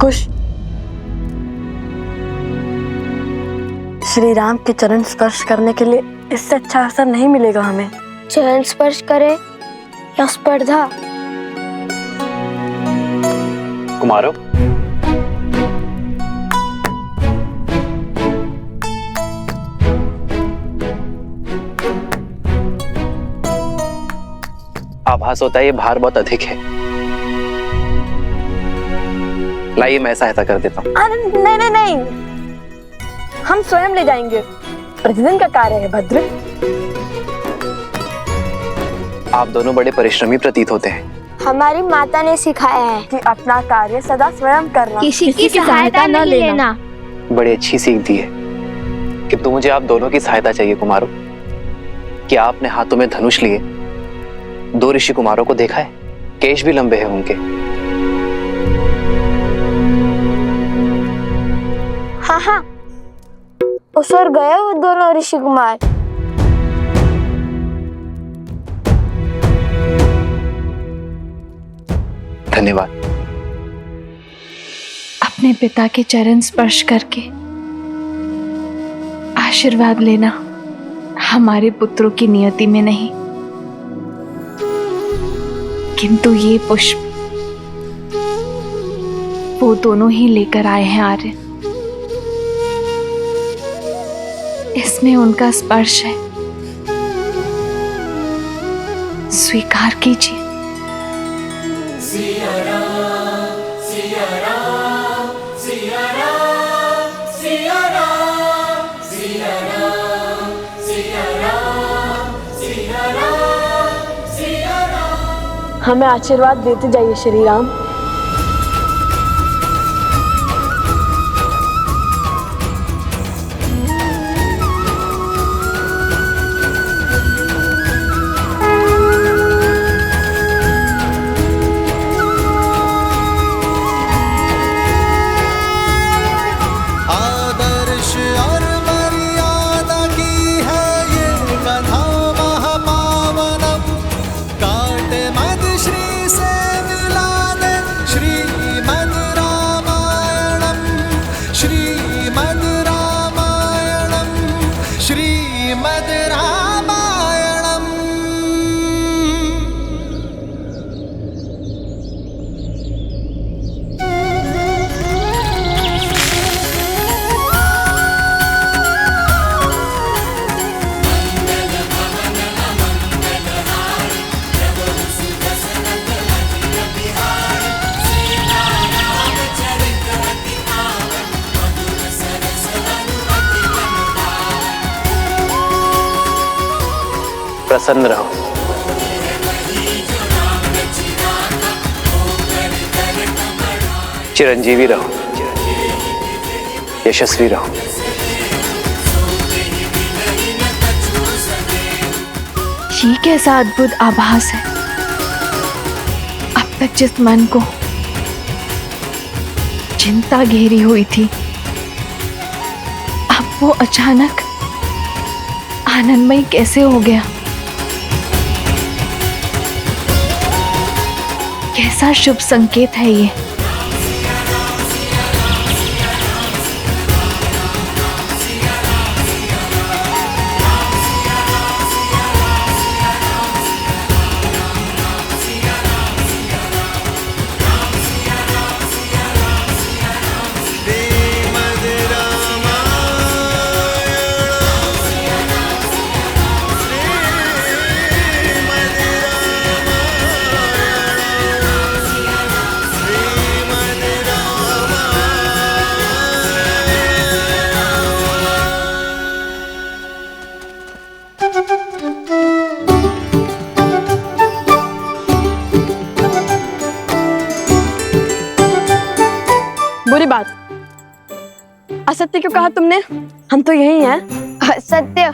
कुश, श्री राम के चरण स्पर्श करने के लिए इससे अच्छा अवसर नहीं मिलेगा हमें। चरण स्पर्श करे या स्पर्धा? कुमारों, आभास होता है ये भार बहुत अधिक है। लाइए मैं सहायता कर देता हूँ। नहीं नहीं नहीं, हम स्वयं ले जाएंगे। प्रतिदिन का कार्य है भद्र। आप दोनों बड़े परिश्रमी प्रतीत होते हैं। हमारी माता ने सिखाया है कि अपना कार्य सदा स्वयं करना, किसी की सहायता नहीं लेना। बड़ी अच्छी सीख दी है। किंतु मुझे आप दोनों की सहायता चाहिए कुमारों। क्या आपने हाथों में धनुष लिए दो ऋषि कुमारों को देखा है? केश भी लंबे हैं उनके। हाँ हाँ, उस ओर गए वो दोनों ऋषि कुमार। धन्यवाद। अपने पिता के चरण स्पर्श करके आशीर्वाद लेना हमारे पुत्रों की नियति में नहीं, किंतु ये पुष्प वो दोनों ही लेकर आए हैं आर्य। इसमें उनका स्पर्श है, स्वीकार कीजिए। सिया राम, सिया राम, सिया राम, सिया राम, सिया राम, सिया राम, सिया राम, सिया राम। हमें आशीर्वाद देते जाइए श्री राम। काट मद श्री से मिला दे प्रसन्न रहो। चिरंजीवी रहो, यशस्वी रहो। ये कैसा अद्भुत आभास है। अब तक जिस मन को चिंता घेरी हुई थी, अब वो अचानक आनंदमय कैसे हो गया। कैसा शुभ संकेत है ये। बुरी बात, असत्य क्यों कहा तुमने? हम तो यही हैं। असत्य?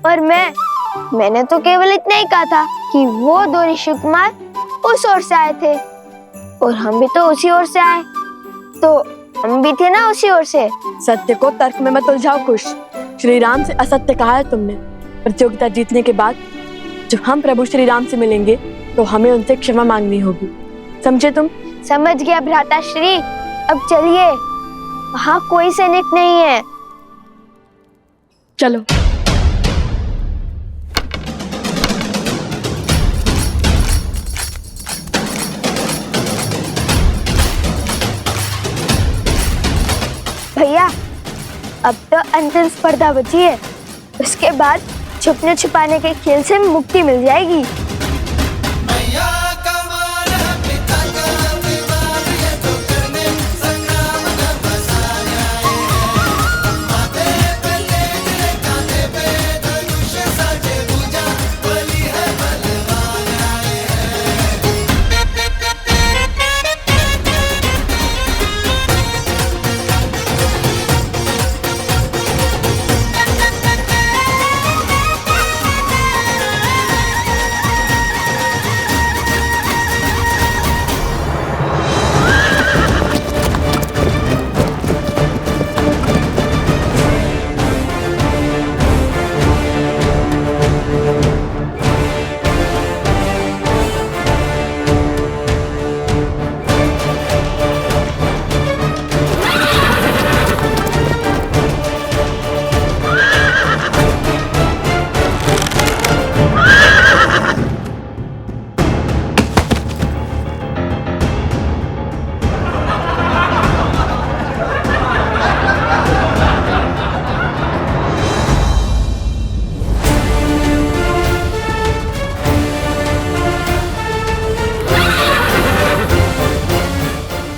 और मैंने तो केवल इतना ही कहा था कि वो दो ऋषि कुमार उस ओर से आए थे और हम भी तो उसी ओर से आए, तो हम भी थे ना उसी ओर से। सत्य को तर्क में मत उलझाओ कुश। श्री राम से असत्य कहा है तुमने। प्रतियोगिता जीतने के बाद जब हम प्रभु श्री राम से मिलेंगे तो हमें उनसे क्षमा मांगनी होगी, समझे तुम? समझ गया भ्राता श्री। अब चलिए, वहाँ कोई सैनिक नहीं है। चलो। भैया, अब तो अंतिम स्पर्धा बची है। उसके बाद छुपने छुपाने के खेल से मुक्ति मिल जाएगी।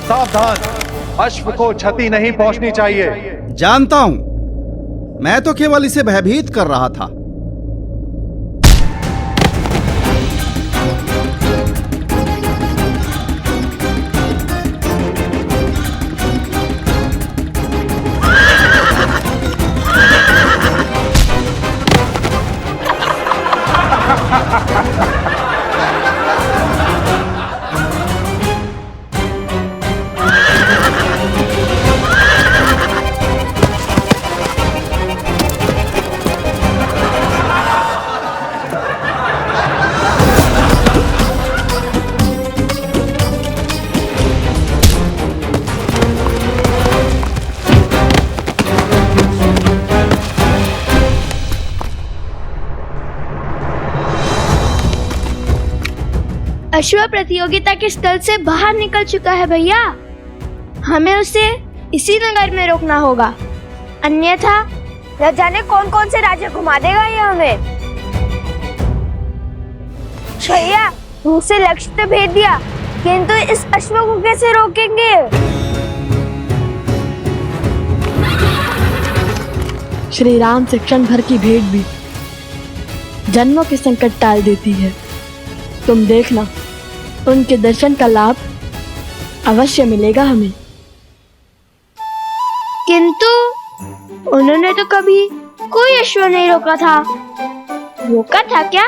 सावधान, अश्व को क्षति नहीं पहुंचनी चाहिए। जानता हूं, मैं तो केवल इसे भयभीत कर रहा था। अश्व प्रतियोगिता के स्थल से बाहर निकल चुका है भैया। हमें उसे इसी नगर में रोकना होगा, अन्यथा न जाने कौन कौन से राज्य घुमा देगा ये हमें। भैया, मुझसे लक्ष्य तो भेज दिया, किंतु इस अश्व को कैसे रोकेंगे? श्री राम से क्षण भर की भेंट भी जन्मों के संकट टाल देती है। तुम देखना, उनके दर्शन का लाभ अवश्य मिलेगा हमें। किंतु उन्होंने तो कभी कोई अश्व नहीं रोका था। रोका था क्या?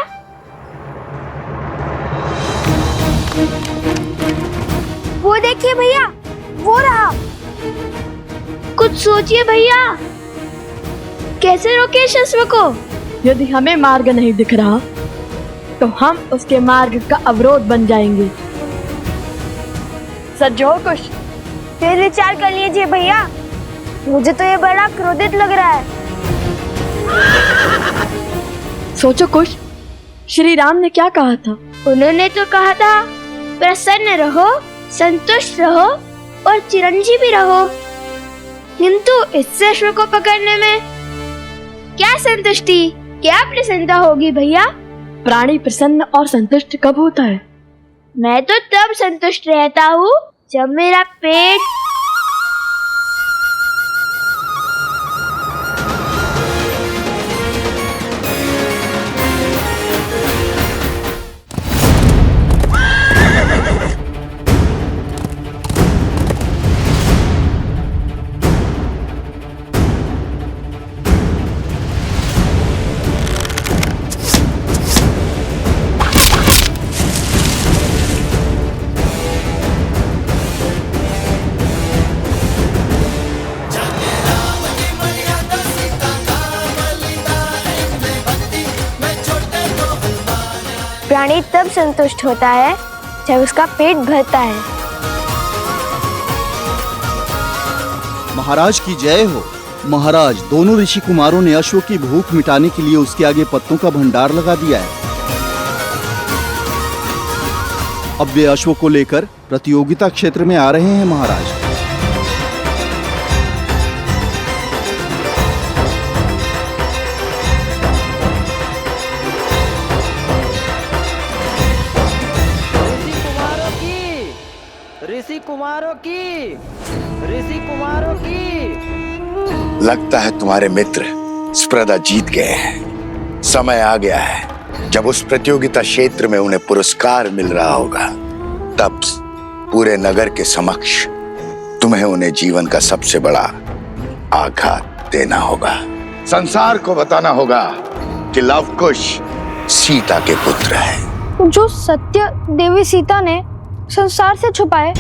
वो देखिए भैया, वो रहा। कुछ सोचिए भैया, कैसे रोके इस अश्व को? यदि हमें मार्ग नहीं दिख रहा तो हम उसके मार्ग का अवरोध बन जाएंगे। सज्जो कुछ फिर विचार कर लीजिए भैया, मुझे तो ये बड़ा क्रोधित लग रहा है। सोचो कुछ, श्री राम ने क्या कहा था? उन्होंने तो कहा था, प्रसन्न रहो, संतुष्ट रहो और चिरंजीवी रहो। किंतु इस अश्व को पकड़ने में क्या संतुष्टि, क्या प्रसन्नता होगी भैया? प्राणी प्रसन्न और संतुष्ट कब होता है? मैं तो तब संतुष्ट रहता हूँ जब मेरा पेट प्राणी तब संतुष्ट होता है जब उसका पेट भरता है। महाराज की जय हो। महाराज, दोनों ऋषि कुमारों ने अश्व की भूख मिटाने के लिए उसके आगे पत्तों का भंडार लगा दिया है। अब वे अश्व को लेकर प्रतियोगिता क्षेत्र में आ रहे हैं महाराज। ऋषि कुमारों की लगता है तुम्हारे मित्र स्पर्धा जीत गए हैं। समय आ गया है जब उस प्रतियोगिता क्षेत्र में उन्हें पुरस्कार मिल रहा होगा। तब पूरे नगर के समक्ष तुम्हें उन्हें जीवन का सबसे बड़ा आघात देना होगा। संसार को बताना होगा कि लवकुश सीता के पुत्र है। जो सत्य देवी सीता ने संसार से छुपाए,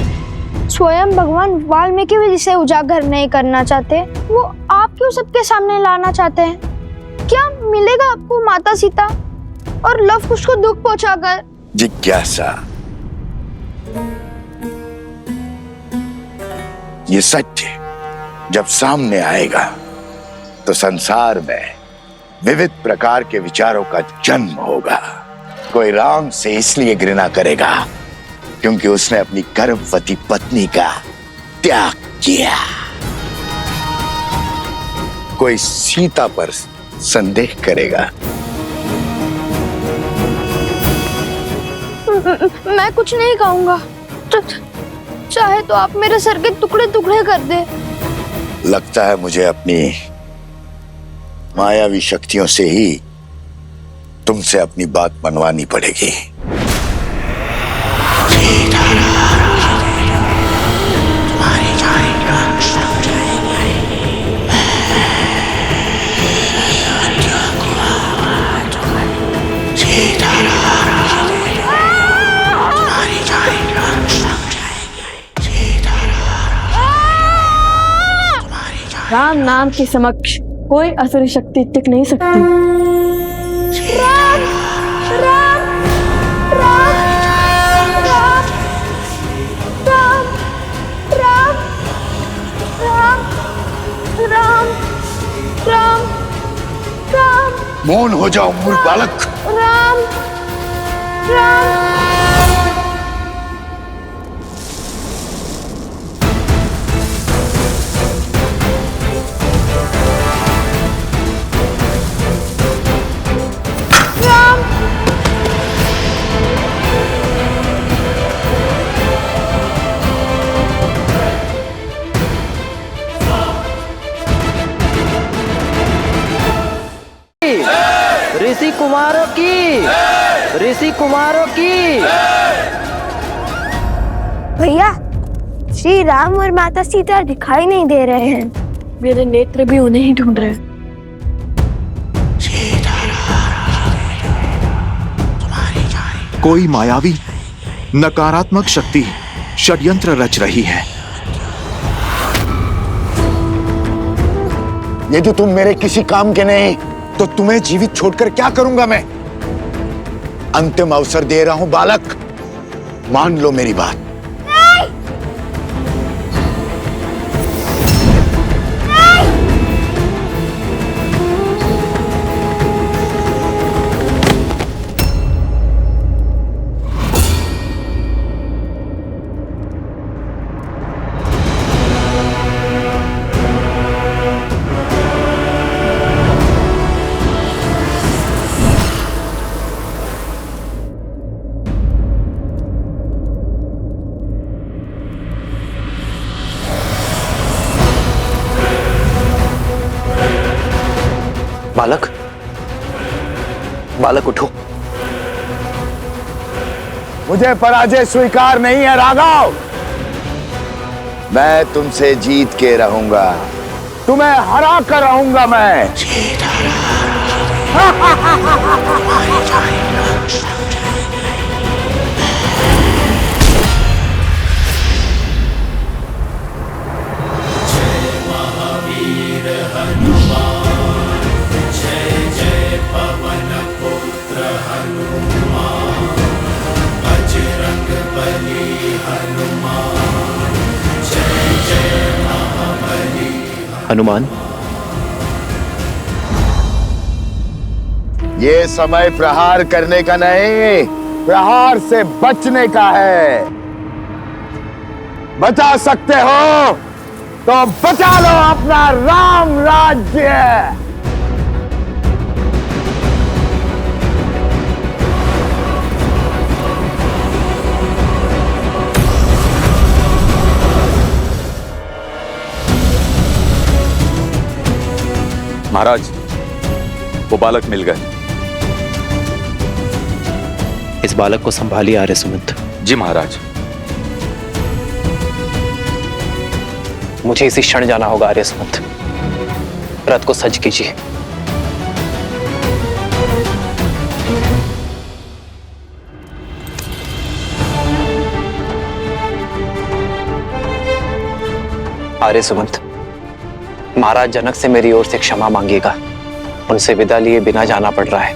स्वयं भगवान वाल्मीकि भी जिसे उजागर नहीं करना चाहते, वो आप क्यों सबके सामने लाना चाहते हैं? क्या मिलेगा आपको माता सीता और लव कुश को दुख पहुंचाकर? जिज्ञासा, ये सत्य जब सामने आएगा तो संसार में विविध प्रकार के विचारों का जन्म होगा। कोई राम से इसलिए घृणा करेगा क्योंकि उसने अपनी गर्भवती पत्नी का त्याग किया। कोई सीता पर संदेह करेगा। मैं कुछ नहीं कहूंगा, चाहे तो आप मेरे सर के टुकड़े टुकड़े कर दे। लगता है मुझे अपनी मायावी शक्तियों से ही तुमसे अपनी बात मनवानी पड़ेगी। राम नाम के समक्ष कोई असुरी शक्ति टिक नहीं सकती। राम, राम, राम, राम, राम, राम, राम, राम, राम, राम। मौन हो जाओ मूर्ख बालक। राम, राम। ऋषि कुमारों ऋषि कुमारों की। भैया, श्री राम और माता सीता दिखाई नहीं दे रहे हैं। मेरे नेत्र भी उन्हें ही ढूंढ रहे हैं। कोई मायावी नकारात्मक शक्ति षड्यंत्र रच रही है। यदि तुम मेरे किसी काम के नहीं तो तुम्हें जीवित छोड़कर क्या करूंगा मैं? अंतिम अवसर दे रहा हूं बालक, मान लो मेरी बात। बालक, बालक उठो। मुझे पराजय स्वीकार नहीं है राघव। मैं तुमसे जीत के रहूंगा, तुम्हें हरा कर रहूंगा मैं। हनुमान, ये समय प्रहार करने का नहीं, प्रहार से बचने का है। बचा सकते हो तो बचा लो अपना राम राज्य। महाराज, वो बालक मिल गए। इस बालक को संभालिए आर्य सुमंत। जी महाराज। मुझे इसी क्षण जाना होगा आर्य सुमंत। रथ को सज्ज कीजिए। आर्य सुमंत, महाराज जनक से मेरी ओर से क्षमा मांगिएगा। उनसे विदा लिए बिना जाना पड़ रहा है,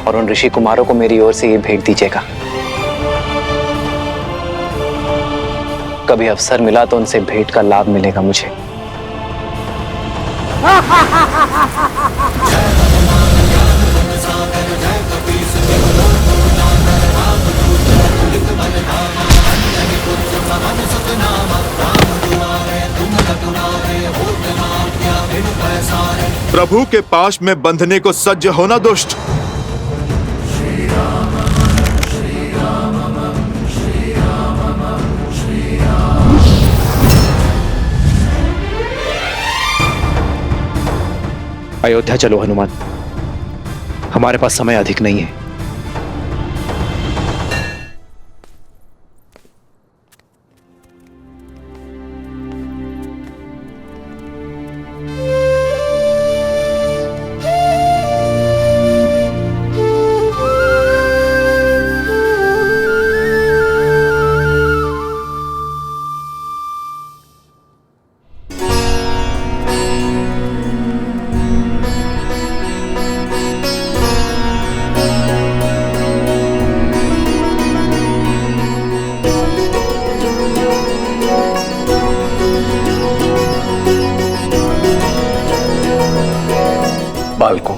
और उन ऋषि कुमारों को मेरी ओर से ये भेंट दीजिएगा। कभी अवसर मिला तो उनसे भेंट का लाभ मिलेगा मुझे। प्रभु के पाश में बंधने को सज्ज होना दुष्ट। अयोध्या चलो हनुमान, हमारे पास समय अधिक नहीं है। बालकों,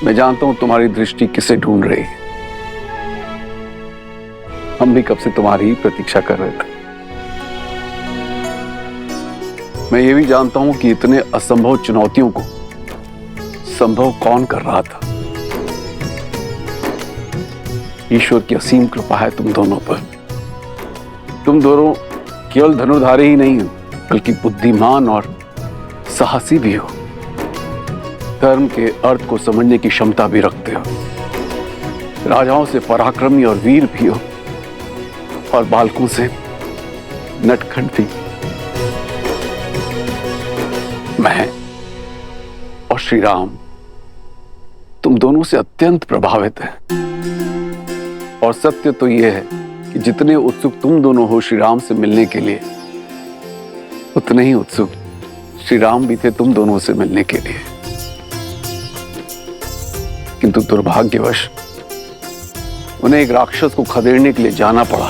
मैं जानता हूं तुम्हारी दृष्टि किसे ढूंढ रही है। हम भी कब से तुम्हारी ही प्रतीक्षा कर रहे थे। मैं ये भी जानता हूं कि इतने असंभव चुनौतियों को संभव कौन कर रहा था। ईश्वर की असीम कृपा है तुम दोनों पर। तुम दोनों केवल धनुर्धारी ही नहीं हो, बल्कि बुद्धिमान और साहसी भी हो। धर्म के अर्थ को समझने की क्षमता भी रखते हो, राजाओं से पराक्रमी और वीर भी हो, और बालकों से नटखट भी। मैं और श्री राम तुम दोनों से अत्यंत प्रभावित हैं। और सत्य तो यह है कि जितने उत्सुक तुम दोनों हो श्री राम से मिलने के लिए, उतने ही उत्सुक श्री राम भी थे तुम दोनों से मिलने के लिए। किंतु दुर्भाग्यवश उन्हें एक राक्षस को खदेड़ने के लिए जाना पड़ा।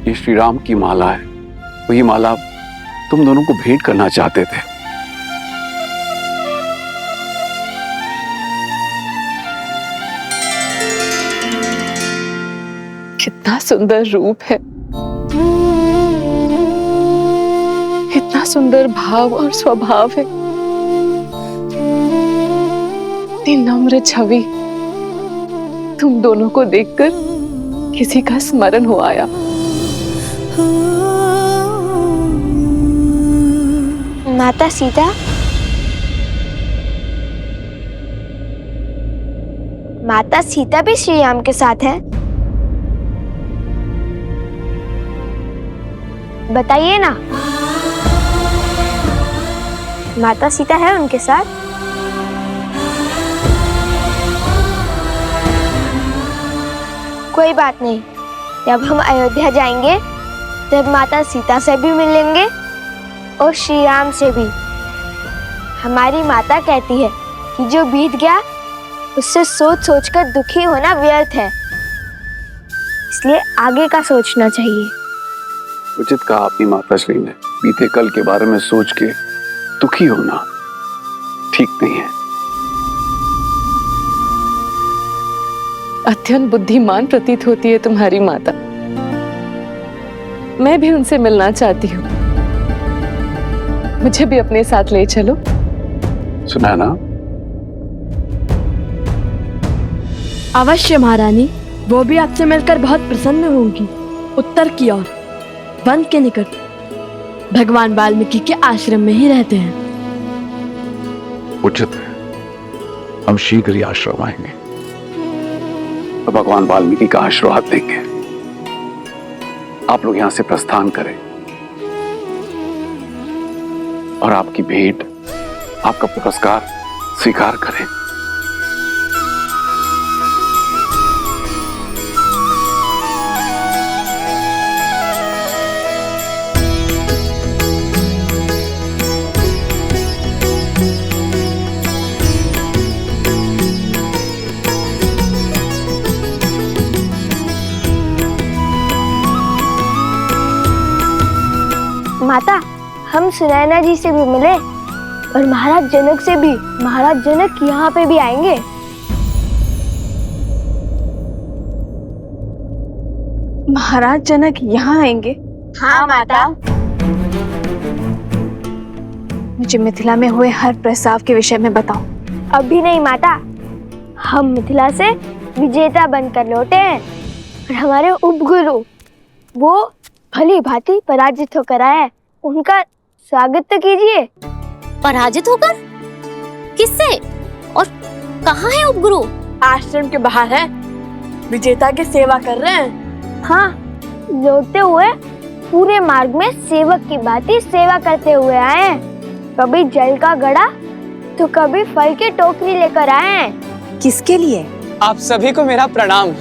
ये श्री राम की माला है, वही माला तुम दोनों को भेंट करना चाहते थे। कितना सुंदर रूप है, कितना सुंदर भाव और स्वभाव है, इतनी नम्र छवि। तुम दोनों को देखकर किसी का स्मरण हो आया। माता सीता, माता सीता भी श्री राम के साथ है? बताइए ना, माता सीता है उनके साथ? कोई बात नहीं, जब हम अयोध्या जाएंगे तब माता सीता से भी मिलेंगे और श्री राम से भी। हमारी माता कहती है कि जो बीत गया उससे सोच सोचकर दुखी होना व्यर्थ है, इसलिए आगे का सोचना चाहिए। उचित कहा आपकी माताश्री ने, बीते कल के बारे में सोच के दुखी होना ठीक नहीं है। अत्यंत बुद्धिमान प्रतीत होती है तुम्हारी माता। मैं भी उनसे मिलना चाहती हूँ, मुझे भी अपने साथ ले चलो। सुना ना? अवश्य महारानी, वो भी आपसे मिलकर बहुत प्रसन्न होंगी। उत्तर की ओर वन के निकट भगवान वाल्मीकि के आश्रम में ही रहते हैं। उचित है, हम शीघ्र ही आश्रम आएंगे तो भगवान वाल्मीकि का आशीर्वाद देंगे। आप लोग यहां से प्रस्थान करें और आपकी भेंट, आपका पुरस्कार स्वीकार करें। माता, हम सुनैना जी से भी मिले और महाराज जनक से भी। महाराज जनक यहाँ पे भी आएंगे। महाराज जनक यहाँ आएंगे? हाँ माता। मुझे मिथिला में हुए हर प्रस्ताव के विषय में बताओ। अभी नहीं माता, हम मिथिला से विजेता बनकर लौटे हैं और हमारे उपगुरु वो भली भांति पराजित होकर आए, उनका स्वागत तो कीजिए। पराजित होकर? किससे और कहाँ है उपगुरु? आश्रम के बाहर है, विजेता की सेवा कर रहे हैं। हाँ, लौटते हुए पूरे मार्ग में सेवक की भांति सेवा करते हुए आए हैं। कभी जल का घड़ा तो कभी फल की टोकरी लेकर आए हैं। किसके लिए? आप सभी को मेरा प्रणाम।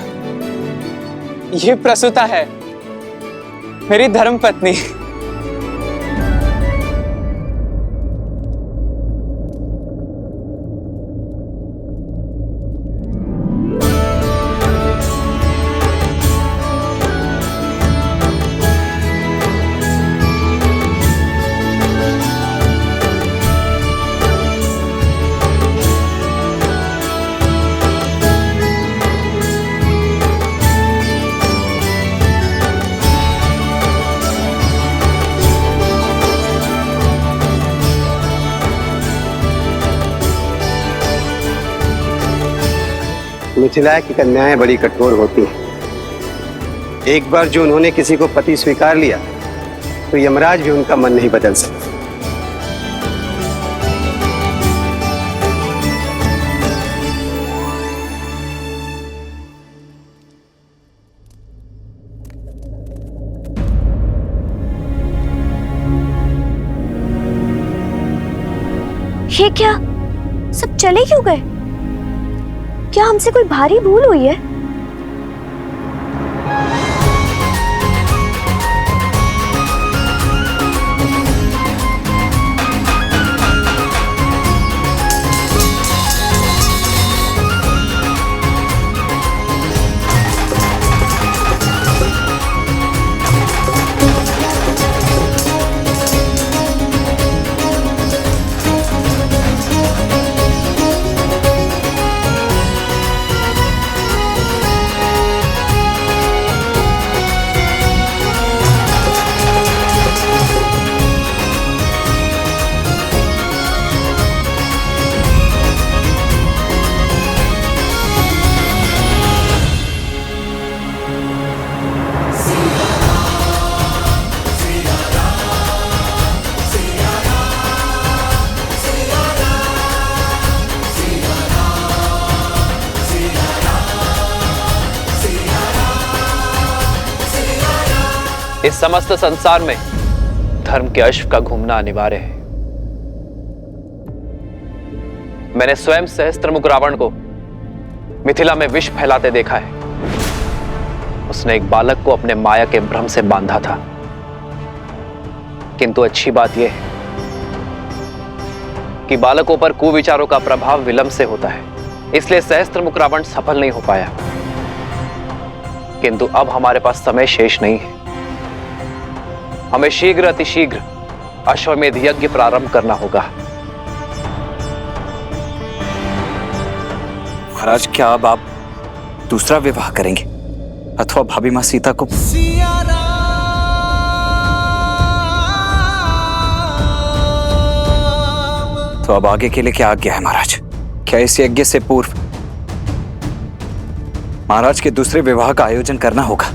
ये प्रसूता है, मेरी धर्मपत्नी। मिथिला की कन्याएं बड़ी कठोर होती हैं। एक बार जो उन्होंने किसी को पति स्वीकार लिया तो यमराज भी उनका मन नहीं बदल सकता। ये क्या, सब चले क्यों गए? क्या हमसे कोई भारी भूल हुई है? इस समस्त संसार में धर्म के अश्व का घूमना अनिवार्य है। मैंने स्वयं सहस्त्रमुख रावण को मिथिला में विष फैलाते देखा है। उसने एक बालक को अपने माया के भ्रम से बांधा था। किंतु अच्छी बात यह है कि बालकों पर कुविचारों का प्रभाव विलंब से होता है, इसलिए सहस्त्रमुख रावण सफल नहीं हो पाया। किंतु अब हमारे पास समय शेष नहीं है। हमें शीघ्र अतिशीघ्र अश्वमेध यज्ञ प्रारंभ करना होगा। महाराज, क्या अब आप दूसरा विवाह करेंगे अथवा भाभी मां सीता को? तो अब आगे के लिए क्या आज्ञा है महाराज? क्या इस यज्ञ से पूर्व महाराज के दूसरे विवाह का आयोजन करना होगा?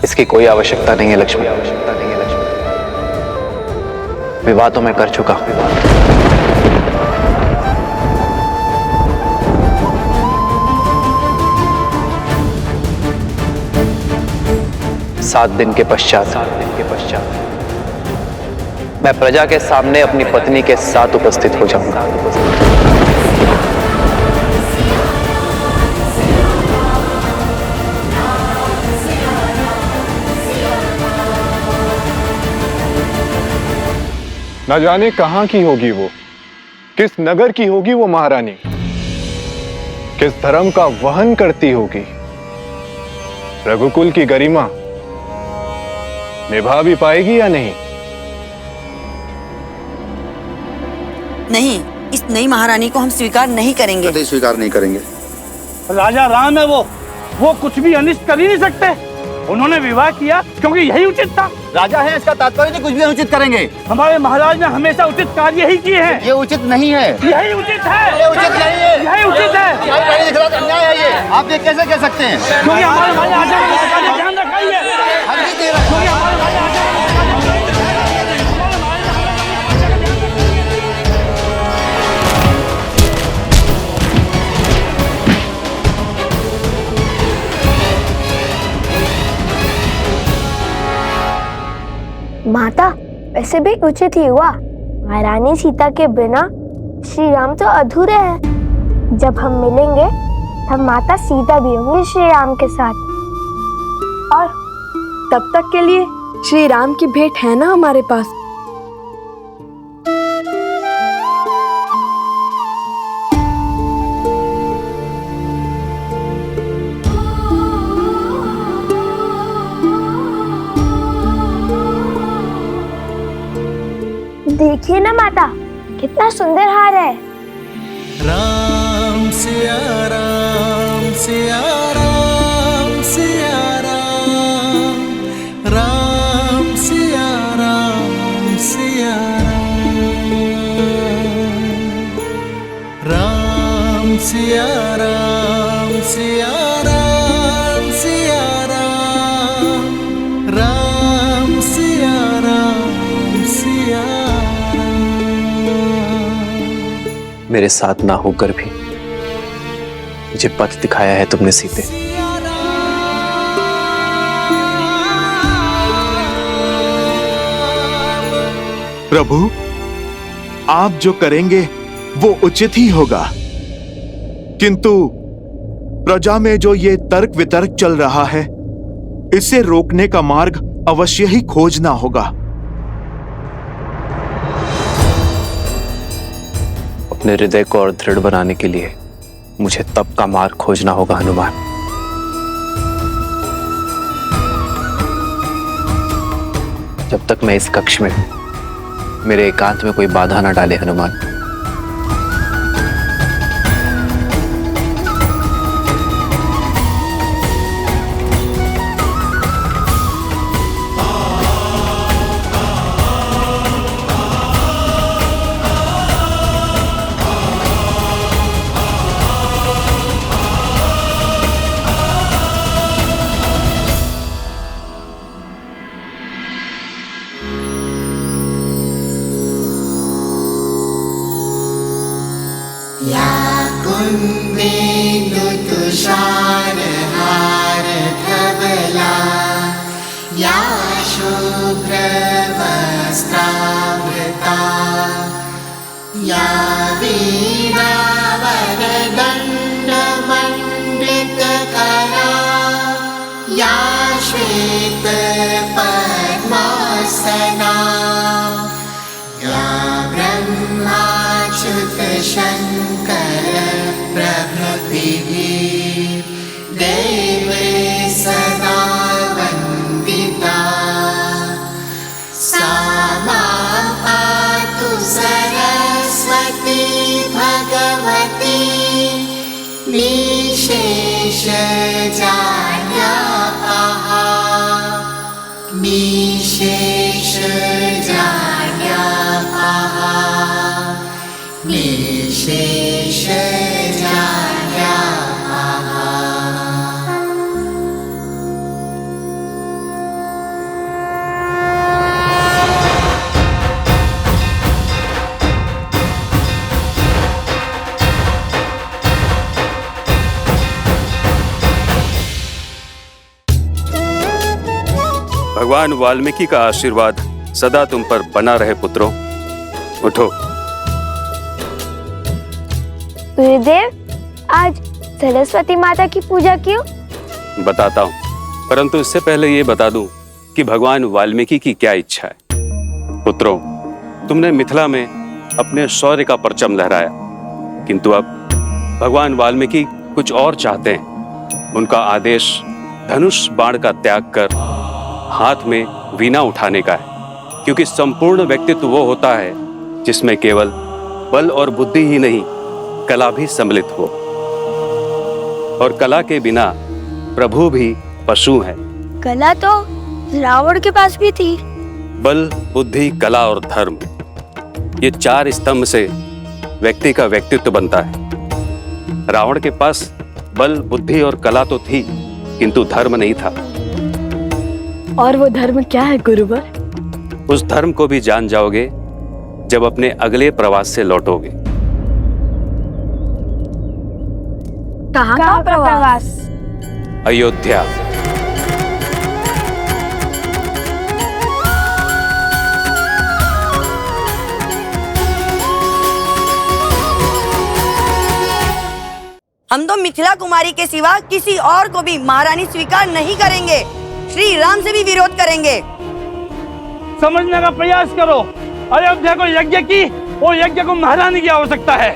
इसकी कोई आवश्यकता नहीं है लक्ष्मी, आवश्यकता नहीं है लक्ष्मी। विवाह तो मैं कर चुका हूं। 7 दिन के पश्चात मैं प्रजा के सामने अपनी पत्नी के साथ उपस्थित हो जाऊंगा। न जाने कहां की होगी वो, किस नगर की होगी वो महारानी, किस धर्म का वहन करती होगी। रघुकुल की गरिमा निभा भी पाएगी या नहीं? नहीं, इस नई महारानी को हम स्वीकार नहीं करेंगे। कभी स्वीकार नहीं करेंगे। राजा राम है वो कुछ भी अनिष्ट कर ही नहीं सकते। उन्होंने विवाह किया क्योंकि यही उचित था। राजा है, इसका तात्पर्य नहीं कुछ भी अनुचित करेंगे। हमारे महाराज ने हमेशा उचित कार्य ही किए हैं। ये उचित नहीं है। यही उचित है। ये उचित नहीं है। यही उचित है। अन्याय है ये। आप ये कैसे कह सकते हैं? क्योंकि हमारे महाराज ने ध्यान रखा ही है। माता, वैसे भी उचित ही हुआ। महारानी सीता के बिना श्री राम तो अधूरे हैं। जब हम मिलेंगे तब माता सीता भी होंगी श्री राम के साथ। और तब तक के लिए श्री राम की भेंट है ना हमारे पास। देखिए ना माता, कितना सुंदर हार है। राम सिया राम सिया राम सिया राम, राम सिया राम सिया राम, राम सिया राम सिया राम सिया राम, राम सिया राम सिया। मेरे साथ ना होकर भी मुझे पथ दिखाया है तुमने सीते। प्रभु, आप जो करेंगे वो उचित ही होगा, किंतु प्रजा में जो ये तर्क वितर्क चल रहा है, इसे रोकने का मार्ग अवश्य ही खोजना होगा। अपने हृदय को और दृढ़ बनाने के लिए मुझे तप का मार्ग खोजना होगा हनुमान। जब तक मैं इस कक्ष में हूं, मेरे एकांत में कोई बाधा ना डाले हनुमान। या कुन्देन्दु तुषारहार धवला या शुभ्रवस्त्रावृता या वीणावरदण्डमण्डितकरा या श्वेतपद्मासना या ब्रह्माच्युतशङ्कर प्रभृतिभिः देवे सदा वन्दिता सा मां पातु सरस्वती भगवती निशेषजाड्यापहा निशेषजाड्यापहा निशेषजाड्यापहा। भगवान वाल्मीकि का आशीर्वाद सदा तुम पर बना रहे पुत्रों। उठो। गुरुदेव, आज सरस्वती माता की पूजा क्यों? बताता हूँ, परंतु इससे पहले ये बता दूं कि भगवान वाल्मीकि की क्या इच्छा है। पुत्रों, तुमने मिथिला में अपने शौर्य का परचम लहराया, किंतु अब भगवान वाल्मीकि कुछ और चाहते हैं। उनका आदेश धनुष बाण का त्याग कर हाथ में वीणा उठाने का है, क्योंकि संपूर्ण व्यक्तित्व वो होता है जिसमें केवल बल और बुद्धि ही नहीं, कला भी सम्मिलित हो। और कला के बिना प्रभु भी पशु है। कला तो रावण के पास भी थी। बल, बुद्धि, कला और धर्म, ये चार स्तंभ से व्यक्ति का व्यक्तित्व बनता है। रावण के पास बल, बुद्धि और कला तो थी, किंतु धर्म नहीं था। और वो धर्म क्या है गुरुवर? उस धर्म को भी जान जाओगे जब अपने अगले प्रवास से लौटोगे। कहाँ का प्रवास? अयोध्या। हम तो मिथिला कुमारी के सिवा किसी और को भी महारानी स्वीकार नहीं करेंगे। श्री राम से भी विरोध करेंगे। समझने का प्रयास करो। अयोध्या को यज्ञ की, वो यज्ञ को महारानी की आवश्यकता है।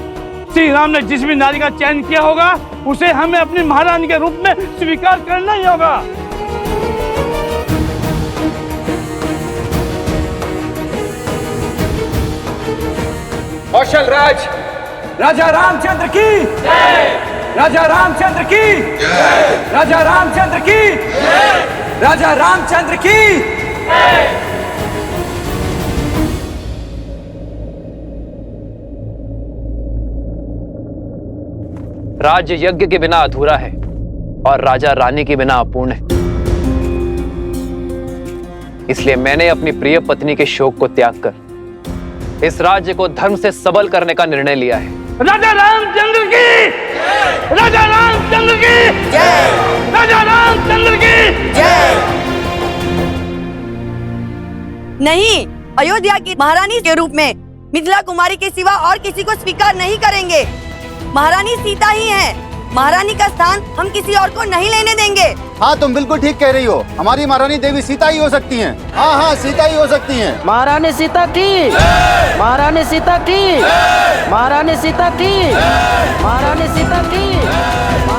श्री राम ने जिस भी नारी का चयन किया होगा, उसे हमें अपनी महारानी के रूप में स्वीकार करना ही होगा। कौशल राज, राजा रामचंद्र की जय। राजा रामचंद्र की जय। राजा रामचंद्र की जय। राजा रामचंद्र की जय। राज्य यज्ञ के बिना अधूरा है और राजा रानी के बिना अपूर्ण है। इसलिए मैंने अपनी प्रिय पत्नी के शोक को त्याग कर इस राज्य को धर्म से सबल करने का निर्णय लिया है। राजा रामचंद्र की जय। राजा रामचंद्र की जय। राजा रामचंद्र की जय। नहीं, अयोध्या की महारानी के रूप में मिथिला कुमारी के सिवा और किसी को स्वीकार नहीं करेंगे। महारानी सीता ही है, महारानी का स्थान हम किसी और को नहीं लेने देंगे। हाँ तुम बिल्कुल ठीक कह रही हो, हमारी महारानी देवी सीता ही हो सकती हैं। हाँ हाँ सीता ही हो सकती हैं। महारानी सीता की, महारानी सीता की, महारानी सीता की, महारानी सीता की।